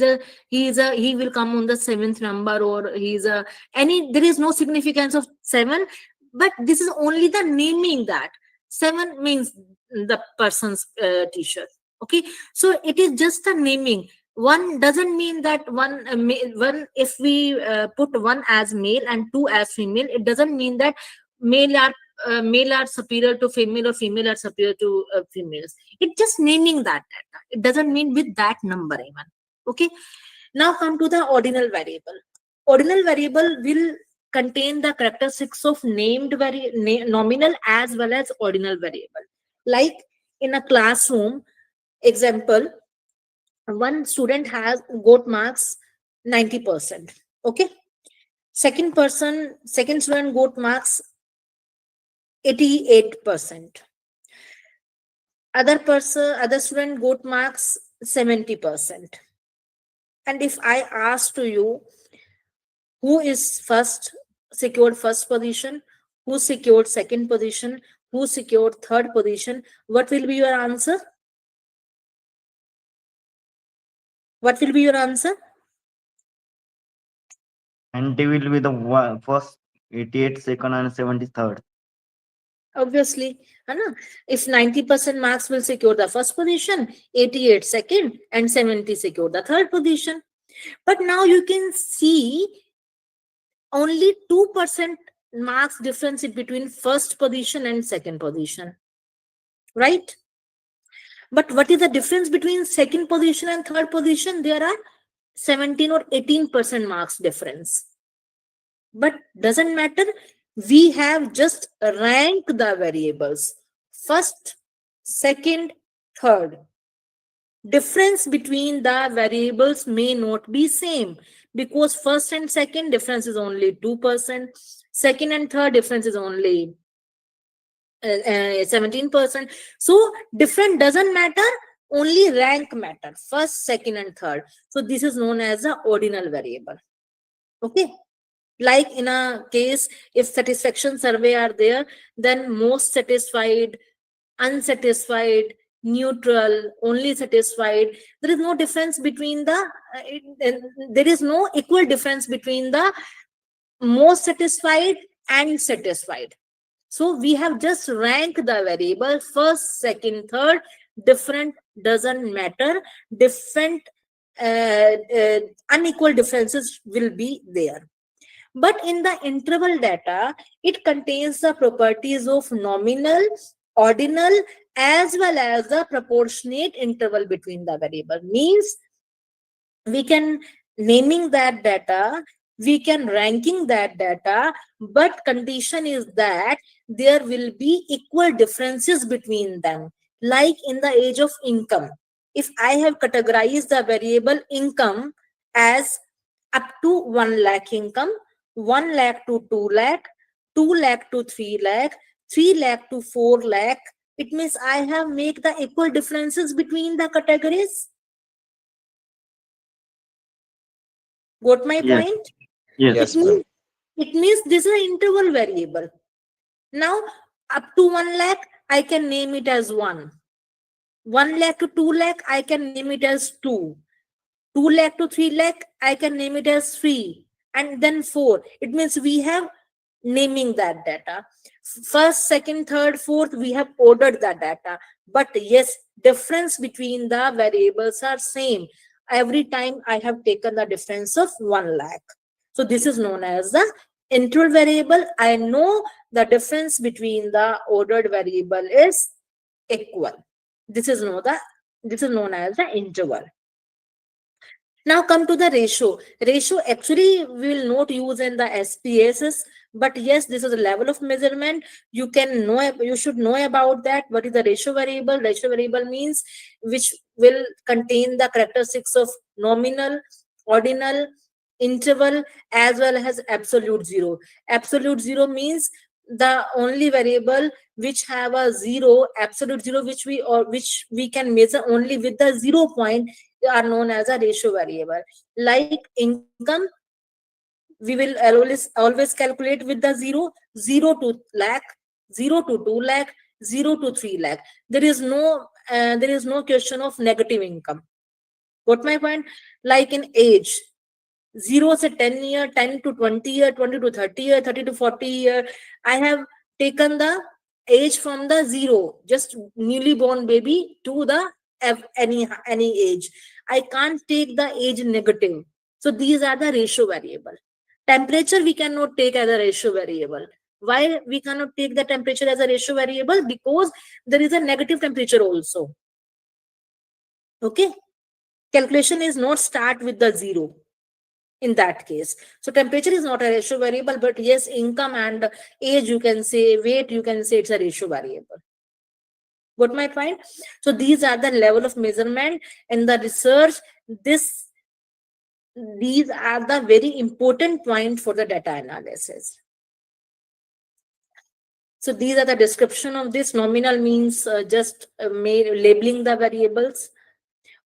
will come on the 7th number, or there is no significance of 7, but this is only the naming that 7 means the person's t-shirt. Okay, so it is just a naming. One doesn't mean that one if we put 1 as male and 2 as female, it doesn't mean that male are superior to female or female are superior to females. It's just naming that data. It doesn't mean with that number even. Okay, now come to the ordinal variable. Ordinal variable will contain the characteristics of named nominal as well as ordinal variable. Like in a classroom example, one student has got marks 90%. Okay, second student got marks 88%. Other student got marks 70%. And if I ask to you, who is secured first position, who secured second position, who secured third position, what will be your answer? What will be your answer? And they will be the first, 88 second, and 73rd. Obviously, if 90% marks will secure the first position, 88 second, and 70 secure the third position. But now you can see only 2% marks difference between first position and second position, right? But what is the difference between second position and third position? There are 17 or 18% marks difference. But doesn't matter. We have just ranked the variables. First, second, third. Difference between the variables may not be same, because first and second difference is only 2%. Second and third difference is only 17%. So different doesn't matter, only rank matter. First, second, and third. So this is known as the ordinal variable. Okay. Like in a case, if satisfaction survey are there, then most satisfied, unsatisfied, neutral, only satisfied. There is no difference between there is no equal difference between the most satisfied and satisfied. So we have just ranked the variable first, second, third. Different doesn't matter. Different unequal differences will be there. But in the interval data, it contains the properties of nominal, ordinal, as well as the proportionate interval between the variable. Means we can naming that data, we can ranking that data, but condition is that there will be equal differences between them. Like in the age of income, if I have categorized the variable income as up to 1 lakh income, 1 lakh to 2 lakh, 2 lakh to 3 lakh, 3 lakh to 4 lakh, it means I have made the equal differences between the categories. Got my Yes. point? Yes. Yes, ma'am. It means this is an interval variable. Now, up to 1 lakh, I can name it as 1. 1 lakh to 2 lakh, I can name it as 2. 2 lakh to 3 lakh, I can name it as 3. And then 4. It means we have naming that data. First, second, third, fourth, we have ordered the data. But yes, difference between the variables are same. Every time I have taken the difference of 1 lakh. So this is known as the interval variable. I know the difference between the ordered variable is equal. This is known as the interval. Now come to the ratio. Ratio actually we will not use in the SPSS, but yes, this is a level of measurement. You should know about that. What is the ratio variable? Ratio variable means which will contain the characteristics of nominal, ordinal, interval, as well as absolute zero. Absolute zero means the only variable which have a zero, absolute zero, which we can measure only with the 0 point, are known as a ratio variable. Like income, we will always calculate with the 0 to lakh, 0 to 2 lakh, 0 to 3 lakh. There is no question of negative income. What my point? Like in age, 0 से 10 year, 10 to 20 year, 20 to 30 year, 30 to 40 year. I have taken the age from the 0, just newly born baby, to the any age. I can't take the age negative. So these are the ratio variable. Temperature we cannot take as a ratio variable. Why we cannot take the temperature as a ratio variable? Because there is a negative temperature also. Okay, calculation is not start with the 0 in that case. So temperature is not a ratio variable, but yes, income and age, you can say, weight, you can say it's a ratio variable. What my point? So these are the level of measurement in the research. These are the very important point for the data analysis. So these are the description of this. Nominal means just labeling the variables.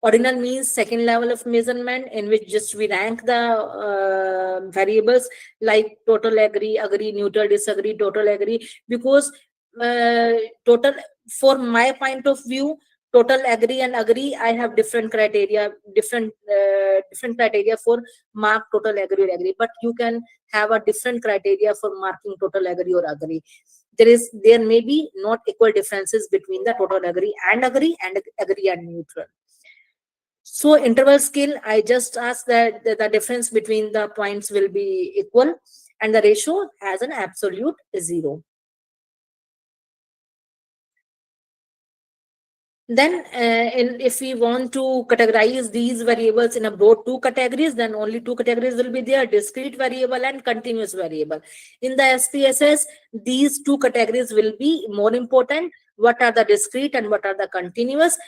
Ordinal means second level of measurement, in which just we rank the variables, like total, agree, neutral, disagree, total, agree. Because total, for my point of view, total, agree and agree, I have different criteria, different criteria for mark total, agree. But you can have a different criteria for marking total, agree or agree. There may be not equal differences between the total, agree and agree and neutral. So interval scale, I just ask that the difference between the points will be equal, and the ratio has an absolute 0. Then if we want to categorize these variables in a broad 2 categories, then only 2 categories will be there: discrete variable and continuous variable. In the SPSS, these 2 categories will be more important. What are the discrete and what are the continuous?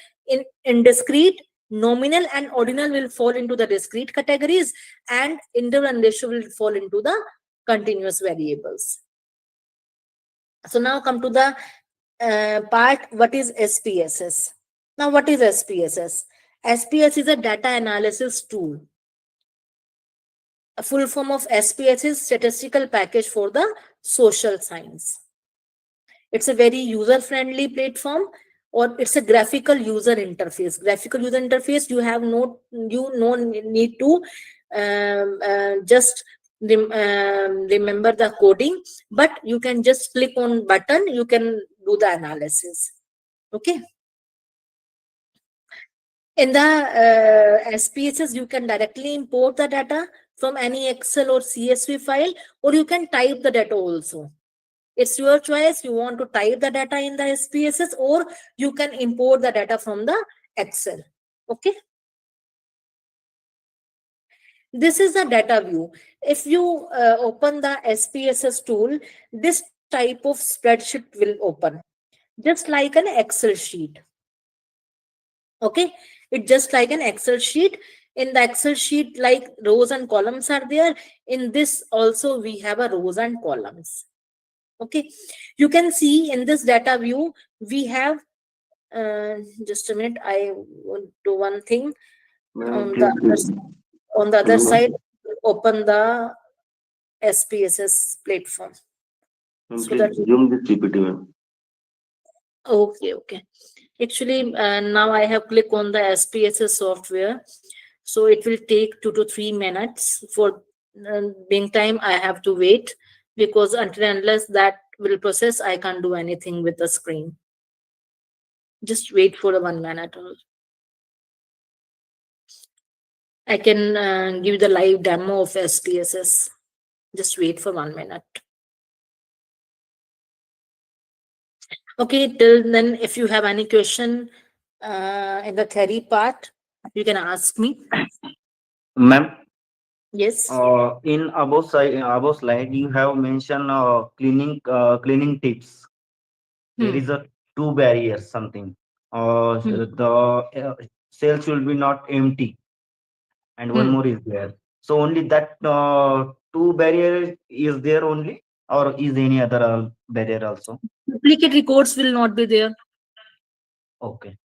In discrete, nominal and ordinal will fall into the discrete categories, and interval and ratio will fall into the continuous variables. So now come to the part, what is SPSS? Now, what is SPSS? SPS is a data analysis tool. A full form of SPS is statistical package for the social science. It's a very user-friendly platform, or it's a graphical user interface. Graphical user interface, you no need to just remember the coding, but you can just click on button, you can do the analysis. Okay. In the SPSS, you can directly import the data from any Excel or CSV file, or you can type the data also. It's your choice. You want to type the data in the SPSS, or you can import the data from the Excel. Okay. This is the data view. If you open the SPSS tool, this type of spreadsheet will open, just like an Excel sheet. Okay, it's just like an Excel sheet. In the Excel sheet, like rows and columns are there. In this also we have a rows and columns. Okay, you can see in this data view we have just a minute, I will do one thing. On the other side, open the SPSS platform. So that Zoom this PPT, ma'am. okay. Actually, now I have clicked on the SPSS software, so it will take 2 to 3 minutes. For being time, I have to wait, because until and unless that will process, I can't do anything with the screen. Just wait for 1 minute. I can give the live demo of SPSS. Just wait for 1 minute. Okay, till then, if you have any question in the theory part, you can ask me. Ma'am, Yes. in above slide, you have mentioned cleaning tips. There is a two barriers something. The cells will be not empty, and one more is there. So only that two barrier is there only, or is any other barrier also? Duplicate records will not be there. Okay.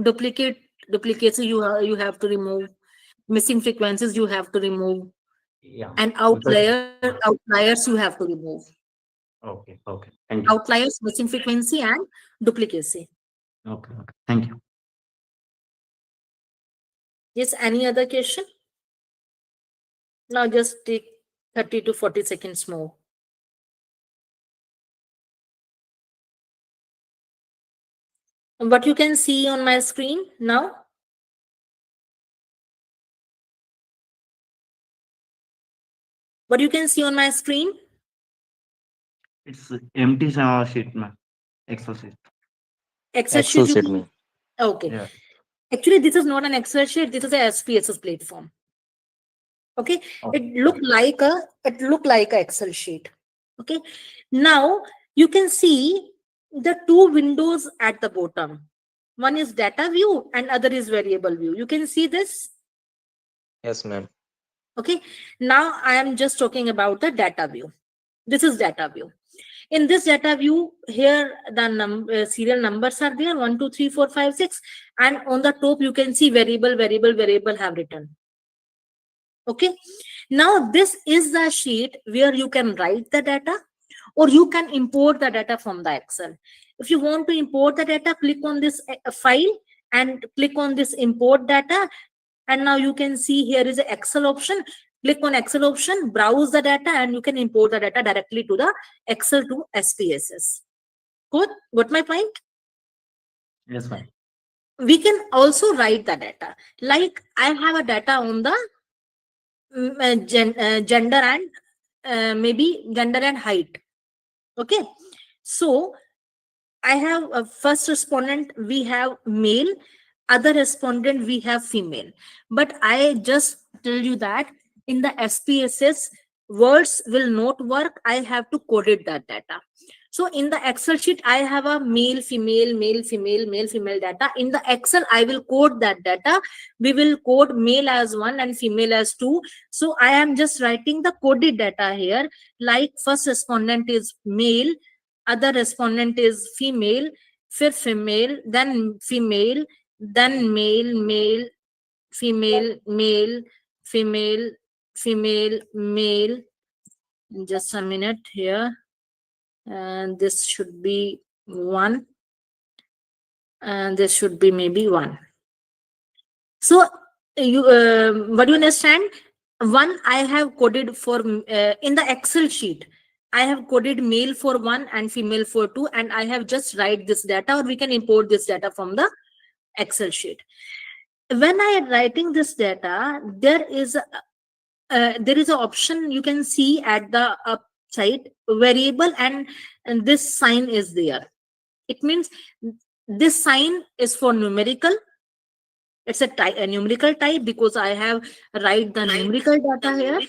Duplicate duplicates you have to remove. Missing frequencies you have to remove, Yeah. and Because outliers you have to remove. okay. Okay. Thank you. Outliers, missing frequency, and duplicacy. Okay. Okay. Thank you. Yes, any other question? Now just take 30 to 40 seconds more. What you can see on my screen now? What you can see on my screen? It's empty sheet, ma'am. Excel sheet. Excel Excel sheet you sheet, can. me. Okay. Yeah. Actually, this is not an Excel sheet. This is a SPSS platform. Okay. Okay. It look like a Excel sheet. Okay. Now you can see the two windows at the bottom. One is data view and other is variable view. You can see this. Yes, ma'am. Okay. Now I am just talking about the data view. This is data view. In this data view, here the serial numbers are there 1, 2, 3, 4, 5, 6, and on the top you can see variable have written. Okay. Now this is the sheet where you can write the data or you can import the data from the Excel. If you want to import the data, click on this file and click on this import data. And now you can see here is an Excel option. Click on Excel option, browse the data, and you can import the data directly to the Excel to SPSS. Good? Got my point? Yes, ma'am. We can also write the data. Like I have a data on the gender and maybe gender and height. Okay. So I have a first respondent, we have male, other respondent, we have female. But I just tell you that in the SPSS, words will not work. I have to code it that data. So in the Excel sheet, I have a male, female, male, female, male, female data. In the Excel, I will code that data. We will code male as 1 and female as 2. So I am just writing the coded data here. Like first respondent is male, other respondent is female, fifth female, then female, then male, male, female, male, female, female, male. Just a minute here. And this should be 1. And this should be maybe 1. So you what do you understand? One I have coded for in the Excel sheet. I have coded male for 1 and female for 2, and I have just write this data, or we can import this data from the Excel sheet. When I am writing this data, there is an option you can see at the upside, variable, and this sign is there. It means this sign is for numerical. It's a numerical type because I have write the numerical data here.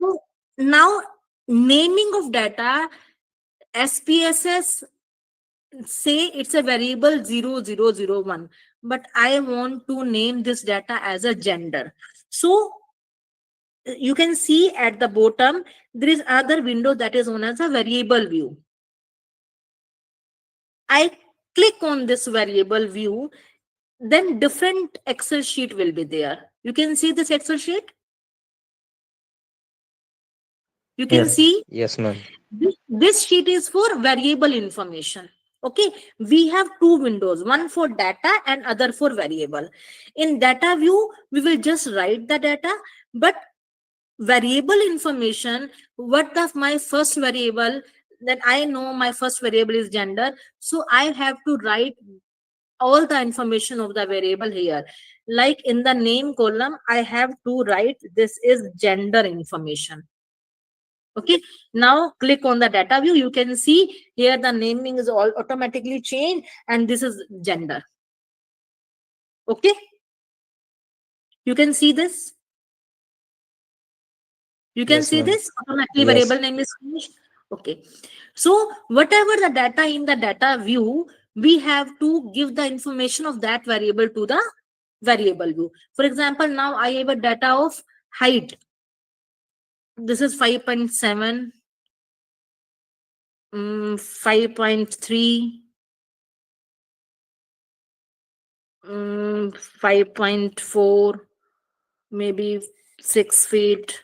So now naming of data, SPSS say it's a variable 0001, but I want to name this data as a gender. So you can see at the bottom there is another window that is known as a variable view. I click on this variable view, then different Excel sheet will be there. You can see this Excel sheet. You can Yes. see Yes, ma'am. this sheet is for variable information. Okay, we have two windows, one for data and other for variable. In data view, we will just write the data, but variable information, what of my first variable, that I know my first variable is gender, so I have to write all the information of the variable here. Like in the name column, I have to write this is gender information. Okay, now click on the data view. You can see here the naming is all automatically changed, and this is gender. Okay, you can see this. You can Yes, see ma'am. this automatically Yes. variable name is changed. Okay, so whatever the data in the data view, we have to give the information of that variable to the variable view. For example, now I have a data of height. This is 5.7, 5.3, 5.4, maybe 6 feet,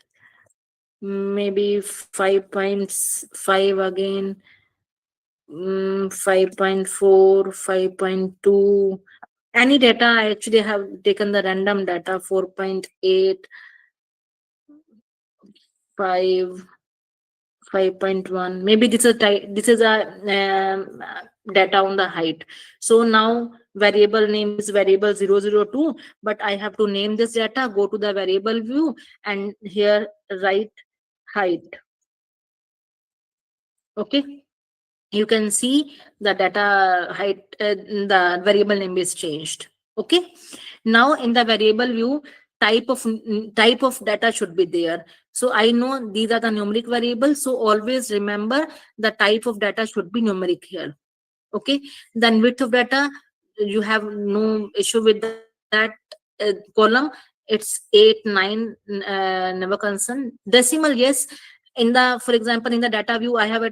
maybe 5.5 again, 5.4, 5.2. Any data, I actually have taken the random data, 4.8, 5, 5.1. Maybe this is a data on the height. So now variable name is variable 002, but I have to name this data, go to the variable view, and here write height. Okay, you can see the data height, the variable name is changed. Okay, now in the variable view, type of data should be there. So I know these are the numeric variables, so always remember the type of data should be numeric here. Okay, then width of data, you have no issue with that column. It's 8, 9, never concern. Decimal, yes. In the, for example, in the data view, I have a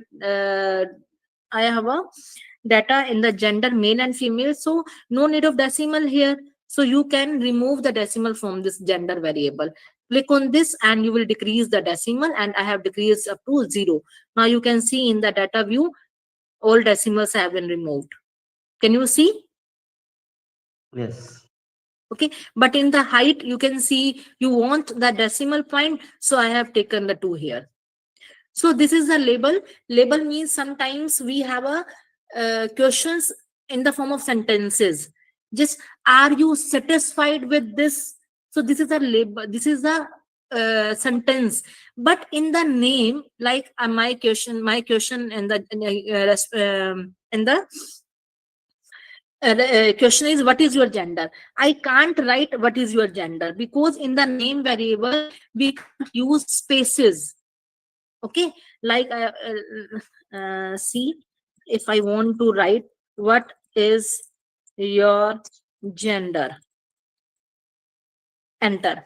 data in the gender male and female, so no need of decimal here. So you can remove the decimal from this gender variable. Click on this and you will decrease the decimal, and I have decreased up to 0. Now you can see in the data view all decimals have been removed. Can you see? Yes. Okay, but in the height you can see you want the decimal point, so I have taken the 2 here. So this is the label. Label means sometimes we have a questions in the form of sentences. Just, are you satisfied with this? So this is a label. This is the sentence. But in the name, like my question in the question is, what is your gender? I can't write what is your gender, because in the name variable we can't use spaces. Okay, like see, if I want to write what is your gender, enter.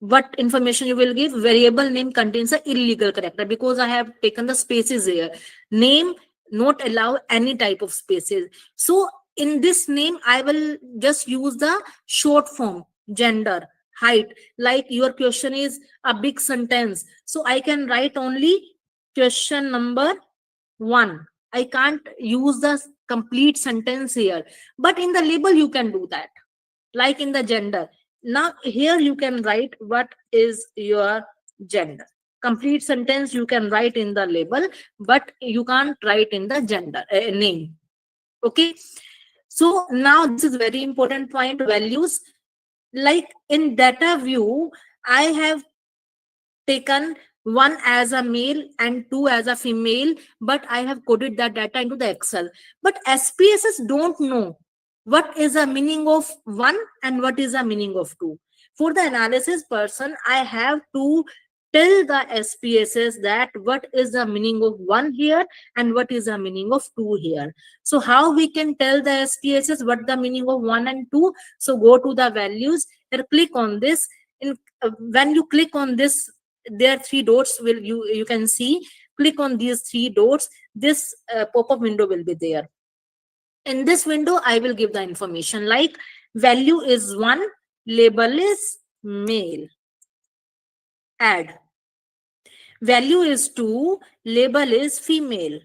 What information you will give? Variable name contains an illegal character, because I have taken the spaces here. Name not allow any type of spaces. So in this name I will just use the short form, gender, height. Like your question is a big sentence, so I can write only question number 1. I can't use the complete sentence here, but in the label you can do that, like in the gender. Now here you can write what is your gender. Complete sentence you can write in the label, but you can't write in the gender name. Okay, so now this is very important point, values. Like in data view, I have taken 1 as a male and 2 as a female, but I have coded that data into the Excel. But SPSS don't know what is the meaning of 1 and what is the meaning of 2. For the analysis person, I have to tell the SPSS that what is the meaning of 1 here and what is the meaning of 2 here. So how we can tell the SPSS what the meaning of 1 and 2? So go to the values and click on this. When you click on this, there are 3 dots, will you can see. Click on these 3 dots, this pop-up window will be there. In this window I will give the information, like value is 1, label is male, add. Value is 2, label is female,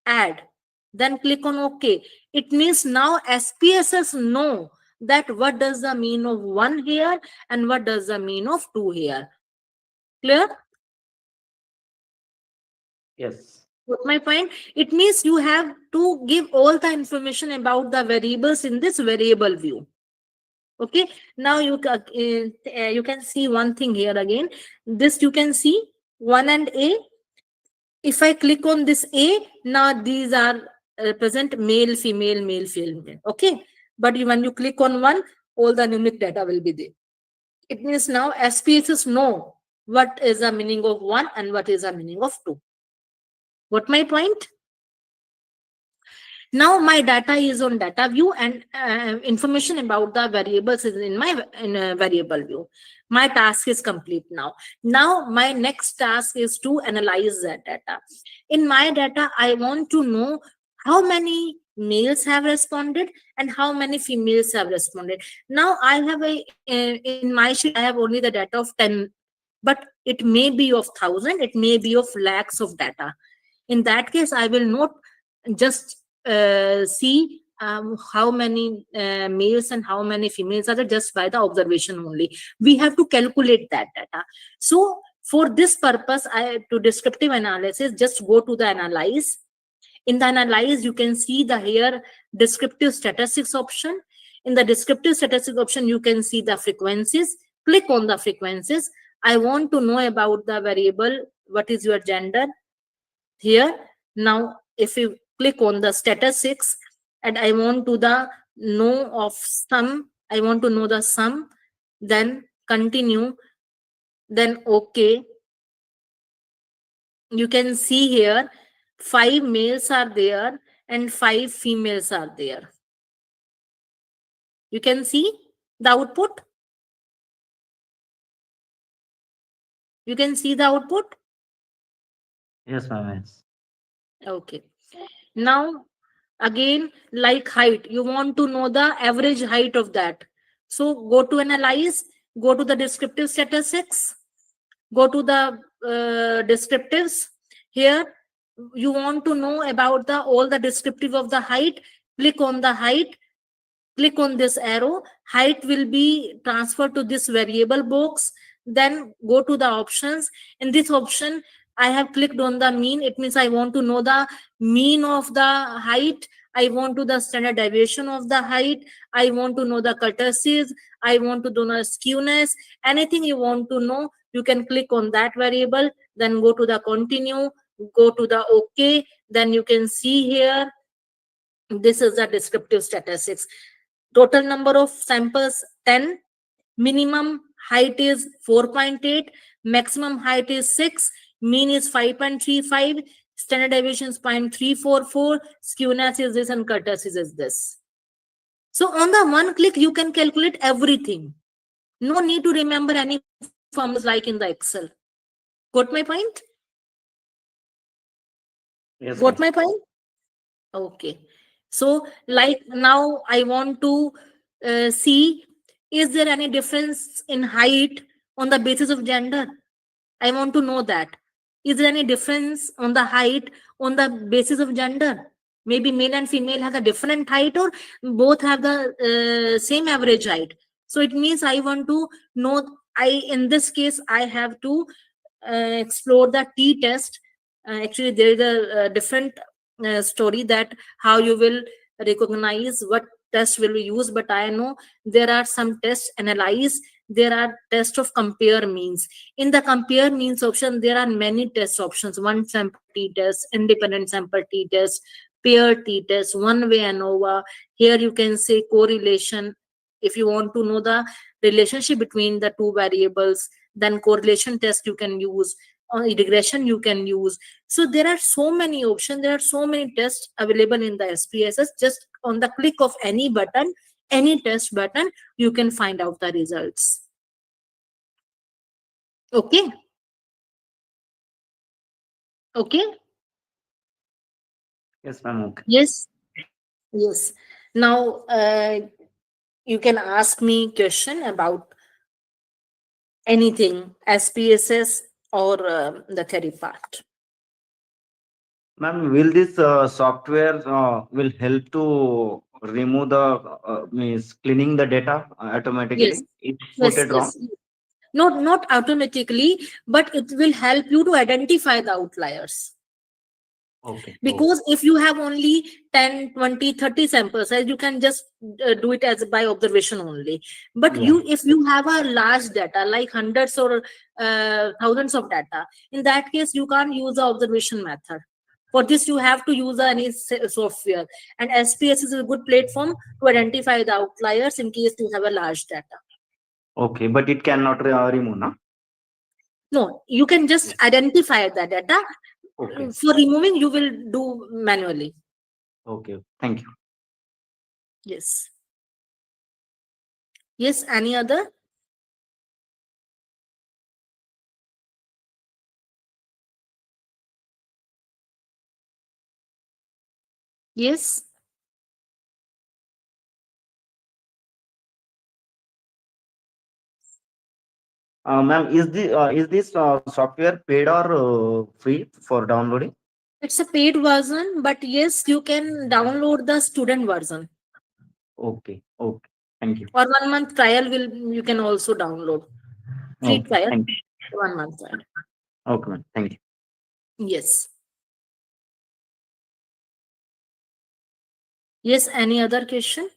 add. Then click on OK. It means now SPSS know that what does the mean of 1 here and what does the mean of 2 here. Clear? Yes. What my point? It means you have to give all the information about the variables in this variable view. Okay, now you can see one thing here again. This you can see 1 and A. If I click on this A, now these are present male, female, male, female. Okay, but when you click on 1, all the numeric data will be there. It means now SPSS know what is the meaning of 1 and what is the meaning of 2. What my point? Now my data is on data view, and information about the variables is in my variable view. My task is complete now. Now my next task is to analyze that data. In my data, I want to know how many males have responded and how many females have responded. Now I have in my sheet I have only the data of 10, but it may be of 1,000, it may be of lakhs of data. In that case, I will not just see how many males and how many females are there just by the observation only. We have to calculate that data. So for this purpose, to descriptive analysis, just go to the analyze. In the analyze, you can see the here descriptive statistics option. In the descriptive statistics option, you can see the frequencies. Click on the frequencies. I want to know about the variable, what is your gender here. Now if you click on the statistics, and I want to the know of sum, I want to know the sum, then continue, then okay. You can see here 5 males are there and 5 females are there. You can see the output. You can see the output. Yes, ma'am. Yes. Okay. Now again, like height, you want to know the average height of that. So go to analyze, go to the descriptive statistics, go to the descriptives. Here you want to know about the all the descriptive of the height. Click on the height, click on this arrow. Height will be transferred to this variable box. Then go to the options. In this option, I have clicked on the mean. It means I want to know the mean of the height. I want to the standard deviation of the height. I want to know the curvacies. I want to know the skewness. Anything you want to know, you can click on that variable. Then go to the continue. Go to the OK. Then you can see here. This is the descriptive statistics. Total number of samples 10. Minimum height is 4.8. Maximum height is 6. Mean is 5.35. Standard deviation is 0.344. Skewness is this and curvacies is this. So on the one click, you can calculate everything. No need to remember any formulas like in the Excel. Got my point? Yes, Got ma'am. my point? Okay. So like now I want to see, is there any difference in height on the basis of gender? I want to know that. Is there any difference on the height on the basis of gender? Maybe male and female have a different height, or both have the same average height. So it means I want to know, in this case, I have to explore the t-test. Actually, there is a different story that how you will recognize what test will be used, but I know there are some tests analyze. There are tests of compare means. In the compare means option, there are many test options: one sample t-test, independent sample t-test, pair t-test, one way ANOVA. Here you can say correlation. If you want to know the relationship between the two variables, then correlation test you can use, or regression you can use. So there are so many options, there are so many tests available in the SPSS. Just on the click of any button, any test button, you can find out the results. Okay. Okay. Yes, ma'am. Okay. Yes. Yes. Now you can ask me question about anything, SPSS or the theory part. Ma'am, will this software will help to remove the means cleaning the data Yes. automatically if put Yes. it wrong? Yes. Not automatically, but it will help you to identify the outliers. Okay. Because if you have only 10, 20, 30 sample size, you can just do it as by observation only. But Yeah. if you have a large data like hundreds or thousands of data, in that case you can't use the observation method. For this you have to use any software, and SPS is a good platform to identify the outliers in case you have a large data. Okay, but it cannot remove, no? No, you can just Yes. identify the data. Okay. For removing you will do manually. Okay. Thank you. Yes. Yes, any other? Yes. Ma'am, is this software paid or free for downloading? It's a paid version, but yes, you can download the student version. Okay. Okay. Thank you. Or 1 month trial will you can also download. Free Okay. trial, Thank you. 1 month trial. Okay, ma'am. Thank you. Yes. Yes, any other question?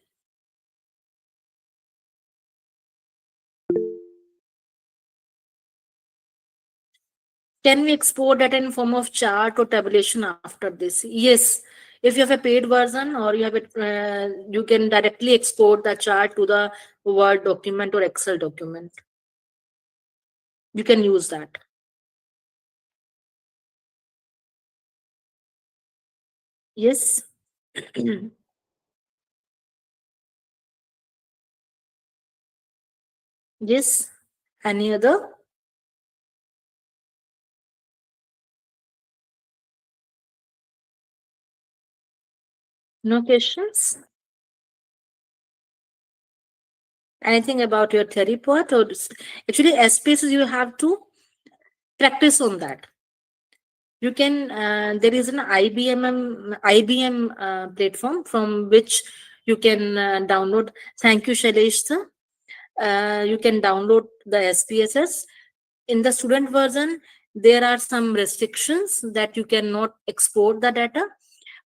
Can we export data in form of chart or tabulation after this? Yes. If you have a paid version or you have it, you can directly export the chart to the Word document or Excel document. You can use that. Yes. Yes. Any other? No questions? Anything about your theory part or actually SPSS you have to practice on that. You can there is an IBM platform from which you can download. Thank you, Shailesh sir. You can download the SPSS. In the student version, there are some restrictions that you cannot export the data,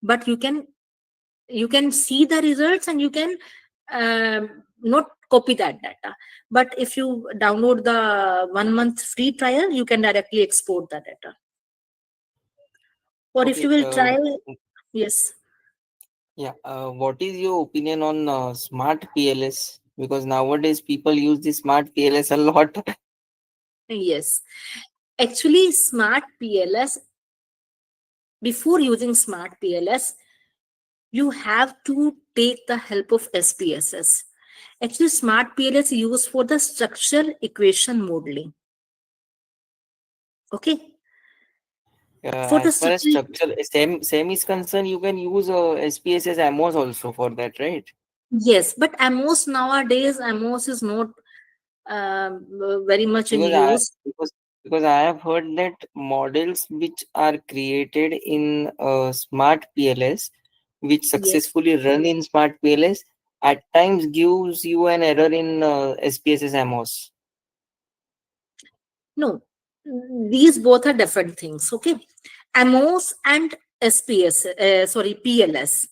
but you can see the results and you can not copy that data. But if you download the 1 month free trial, you can directly export the data. Or if you Okay. will try, yes. Yeah. What is your opinion on smart PLS? Because nowadays people use the smart PLS a lot. Yes. Actually, smart PLS, before using smart PLS, you have to take the help of SPSS. Actually, smart PLS is used for the structure equation modeling. Okay. For the As far as structure, structure same is concerned, you can use SPSS AMOS also for that, right? yes, but AMOS nowadays, AMOS is not very much in Because I use. because because I have heard that models which are created in smart PLS, which Yes. successfully run in smart PLS, at times gives you an error in SPSS AMOS. No, these both are different things. Okay. AMOS and SPS, sorry, PLS.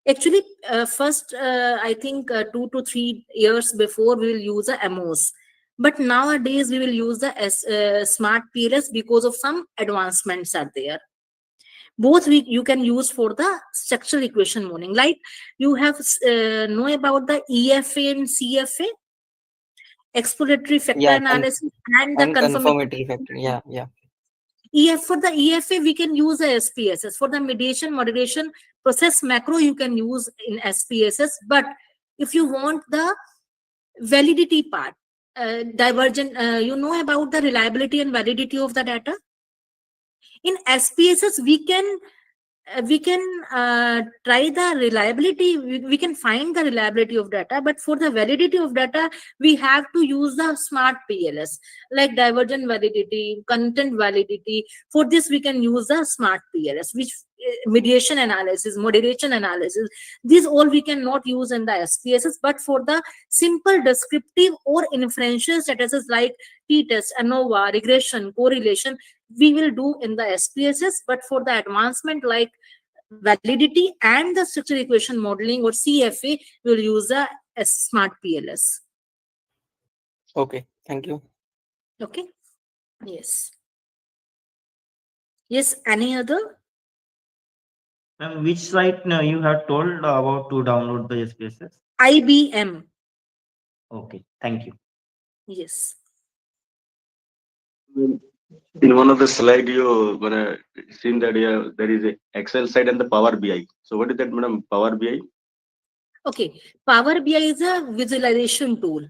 Actually, first, I think 2 to 3 years before we will use the AMOS. But nowadays we will use the smart PLS because of some advancements are there. Both you can use for the structural equation modeling. Like you have know about the EFA and CFA, exploratory factor Yeah, analysis, and the and confirmatory. confirmatory factor. Yeah, yeah. For the EFA, we can use the SPSS. For the mediation moderation process macro, you can use in SPSS. But if you want the validity part, divergent, you know about the reliability and validity of the data. In SPSS, we can try the reliability, we can find the reliability of data, but for the validity of data we have to use the smart PLS, like divergent validity, content validity. For this we can use the smart PLS, which mediation analysis, moderation analysis, these all we cannot use in the SPSS. But for the simple descriptive or inferential statuses like t-test, ANOVA, regression, correlation, we will do in the SPSS. But for the advancement like validity and the structure equation modeling or CFA, we will use the smart PLS. Okay, thank you. Okay. Yes. Yes. Any other? Ma'am, which site you have told about to download the SPSS? IBM. Okay, thank you. Yes. In one of the slide, you gonna seen that there is a Excel side and the Power BI. So what is that, madam? Power BI? Okay, Power BI is a visualization tool.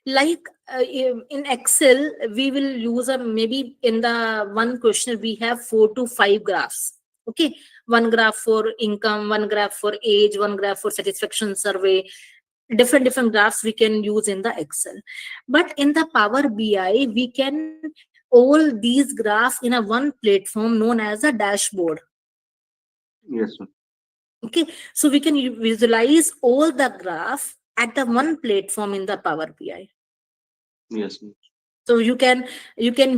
Like in Excel, we will use a maybe in the one question we have 4 to 5 graphs. Okay, one graph for income, one graph for age, one graph for satisfaction survey. Different graphs we can use in the Excel, but in the Power BI we can all these graphs in a one platform known as a dashboard. Yes, sir. Okay, so we can visualize all the graph at the one platform in the Power BI. Yes, sir. So you can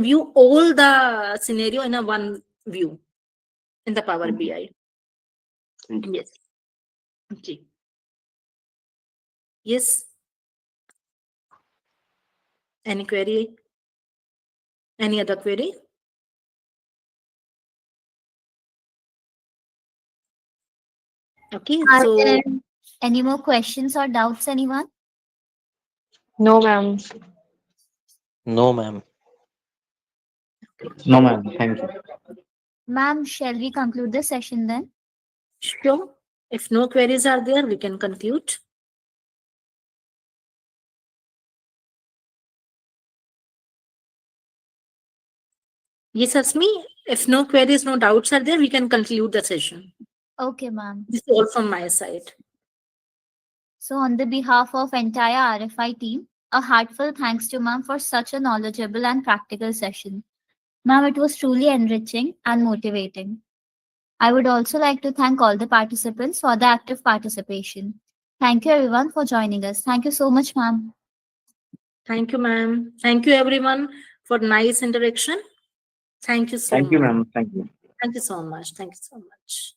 view all the scenario in a one view in the Power Okay. BI. Thank you. Yes. Okay. Yes. Any query? Any other query? Okay. Are So there any more questions or doubts, anyone? No, ma'am. No, ma'am. No, ma'am. Thank you. Ma'am, shall we conclude the session then? sure. If no queries are there, we can conclude. Yes, Asmi. If no queries, no doubts are there, we can conclude the session. Okay, ma'am. This is all from my side. So, on the behalf of entire RFI team, a heartfelt thanks to ma'am for such a knowledgeable and practical session. Ma'am, it was truly enriching and motivating. I would also like to thank all the participants for the active participation. Thank you everyone for joining us. Thank you so much, ma'am. Thank you, ma'am. Thank you, everyone, for nice interaction. Thank you so Thank you, much. ma'am. Thank you. Thank you so much. Thank you so much.